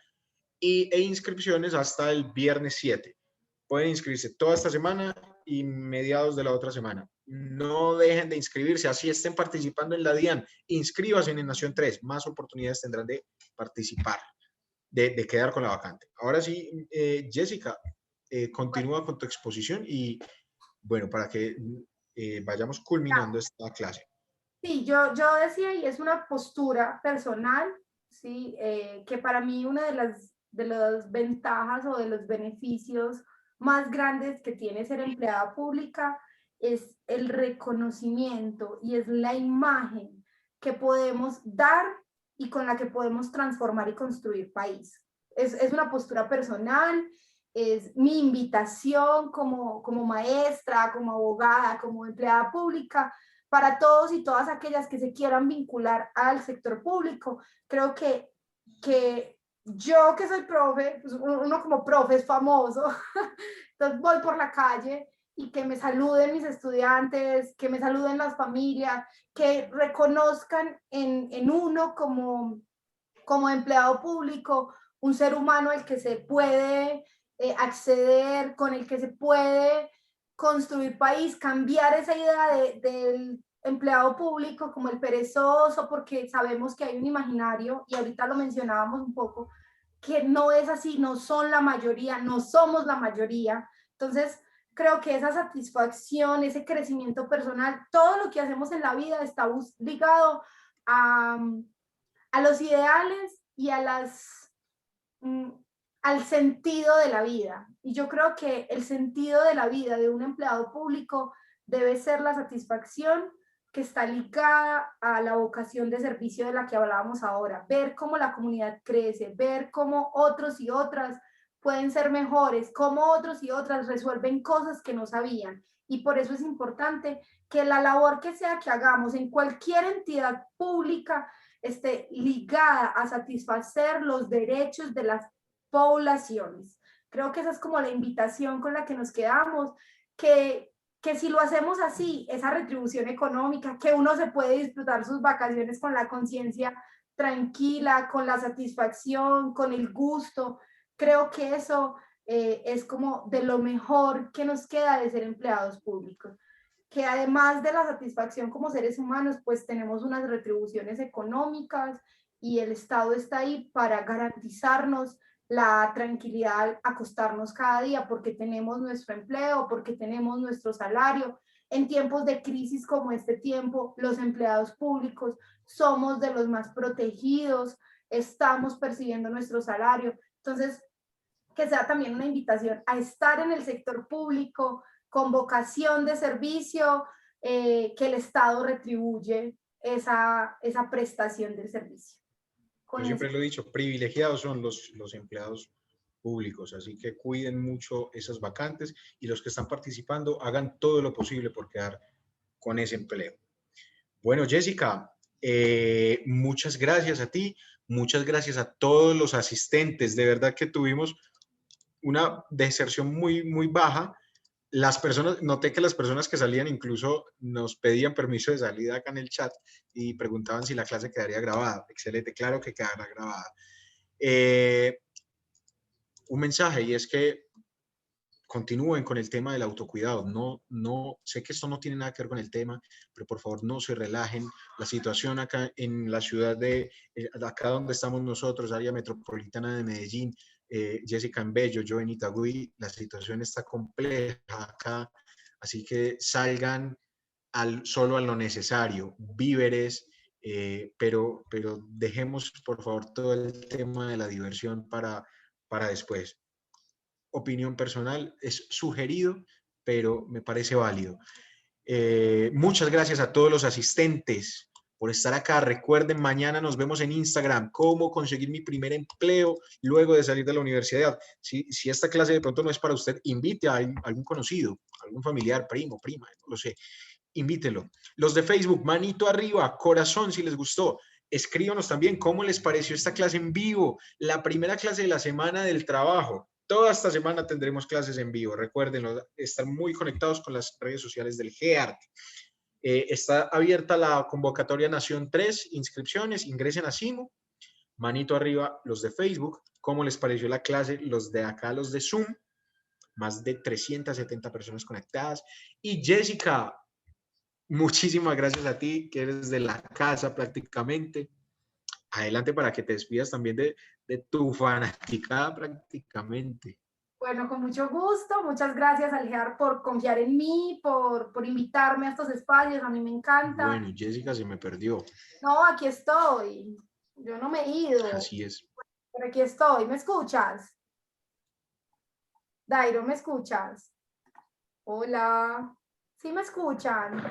Speaker 1: e inscripciones hasta el viernes 7. Pueden inscribirse toda esta semana y mediados de la otra semana. No dejen de inscribirse, así estén participando en la DIAN. Inscríbanse en Nación 3, más oportunidades tendrán de participar, de quedar con la vacante. Ahora sí, Jessica, continúa con tu exposición y bueno, para que vayamos culminando esta clase.
Speaker 2: Sí, yo decía, y es una postura personal, ¿sí? Que para mí una de las ventajas o de los beneficios más grandes que tiene ser empleada pública es el reconocimiento y es la imagen que podemos dar y con la que podemos transformar y construir país. Es una postura personal, es mi invitación como maestra, como abogada, como empleada pública, para todos y todas aquellas que se quieran vincular al sector público. Creo que yo que soy profe, pues uno como profe es famoso, entonces voy por la calle y que me saluden mis estudiantes, que me saluden las familias, que reconozcan en uno como empleado público un ser humano al que se puede acceder, con el que se puede construir país, cambiar esa idea del empleado público como el perezoso, porque sabemos que hay un imaginario, y ahorita lo mencionábamos un poco, que no es así, no son la mayoría, no somos la mayoría. Entonces, creo que esa satisfacción, ese crecimiento personal, todo lo que hacemos en la vida está ligado a los ideales y al sentido de la vida. Y yo creo que el sentido de la vida de un empleado público debe ser la satisfacción que está ligada a la vocación de servicio de la que hablábamos ahora. Ver cómo la comunidad crece, ver cómo otros y otras pueden ser mejores, cómo otros y otras resuelven cosas que no sabían. Y por eso es importante que la labor que sea que hagamos en cualquier entidad pública esté ligada a satisfacer los derechos de las poblaciones. Creo que esa es como la invitación con la que nos quedamos, que si lo hacemos así, esa retribución económica, que uno se puede disfrutar sus vacaciones con la conciencia tranquila, con la satisfacción, con el gusto, creo que eso es como de lo mejor que nos queda de ser empleados públicos, que además de la satisfacción como seres humanos, pues tenemos unas retribuciones económicas y el Estado está ahí para garantizarnos la tranquilidad al acostarnos cada día porque tenemos nuestro empleo, porque tenemos nuestro salario en tiempos de crisis como este tiempo, los empleados públicos somos de los más protegidos, estamos percibiendo nuestro salario. Entonces, que sea también una invitación a estar en el sector público con vocación de servicio, que el Estado retribuye esa prestación del servicio.
Speaker 1: Yo siempre lo he dicho, privilegiados son los empleados públicos, así que cuiden mucho esas vacantes y los que están participando hagan todo lo posible por quedar con ese empleo. Bueno, Jessica, muchas gracias a ti, muchas gracias a todos los asistentes, de verdad que tuvimos una deserción muy baja. Las personas, noté que las personas que salían incluso nos pedían permiso de salida acá en el chat y preguntaban si la clase quedaría grabada. Excelente, claro que quedará grabada. Un mensaje, y es que continúen con el tema del autocuidado. Sé que esto no tiene nada que ver con el tema, pero por favor no se relajen. La situación acá en la ciudad acá donde estamos nosotros, área metropolitana de Medellín, Jessica en Bello, yo en Itagüí, la situación está compleja acá, así que salgan solo a lo necesario, víveres, pero dejemos por favor todo el tema de la diversión para después. Opinión personal, es sugerido, pero me parece válido. Muchas gracias a todos los asistentes por estar acá. Recuerden, mañana nos vemos en Instagram, cómo conseguir mi primer empleo luego de salir de la universidad. Si esta clase de pronto no es para usted, invite a algún conocido, algún familiar, primo, prima, no lo sé, invítelo. Los de Facebook, manito arriba, corazón si les gustó. Escríbanos también cómo les pareció esta clase en vivo, la primera clase de la semana del trabajo. Toda esta semana tendremos clases en vivo. Recuerden estar muy conectados con las redes sociales del GEART. Está abierta la convocatoria Nación 3, inscripciones, ingresen a Simo. Manito arriba los de Facebook. ¿Cómo les pareció la clase? Los de acá, los de Zoom. Más de 370 personas conectadas. Y Jessica, muchísimas gracias a ti, que eres de la casa prácticamente. Adelante para que te despidas también de tu fanaticada prácticamente.
Speaker 2: Bueno, con mucho gusto. Muchas gracias, Algear, por confiar en mí, por invitarme a estos espacios. A mí me encanta.
Speaker 1: Bueno, Jessica se me perdió.
Speaker 2: No, aquí estoy. Yo no me he ido.
Speaker 1: Así es.
Speaker 2: Pero aquí estoy. ¿Me escuchas? Dairo, ¿me escuchas? Hola. ¿Sí me escuchan?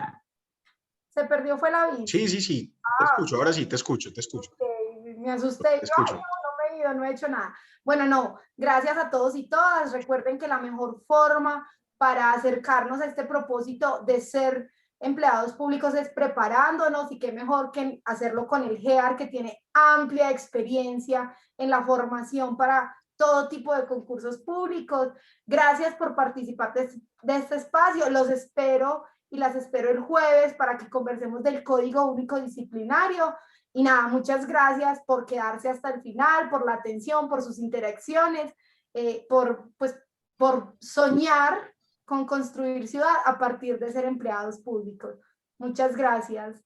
Speaker 2: Se perdió fue la bici.
Speaker 1: Sí. Te escucho, ahora sí, te escucho.
Speaker 2: Okay. Me asusté.
Speaker 1: Te escucho.
Speaker 2: Ay, no me he ido, no he hecho nada. Bueno, no, gracias a todos y todas. Recuerden que la mejor forma para acercarnos a este propósito de ser empleados públicos es preparándonos, y qué mejor que hacerlo con el GEAR, que tiene amplia experiencia en la formación para todo tipo de concursos públicos. Gracias por participar de este espacio. Los espero y las espero el jueves para que conversemos del Código Único Disciplinario. Y nada, muchas gracias por quedarse hasta el final, por la atención, por sus interacciones, por soñar con construir ciudad a partir de ser empleados públicos. Muchas gracias.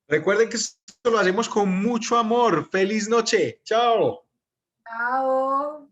Speaker 1: Recuerden que esto lo hacemos con mucho amor. ¡Feliz noche! ¡Chao!
Speaker 2: Chao.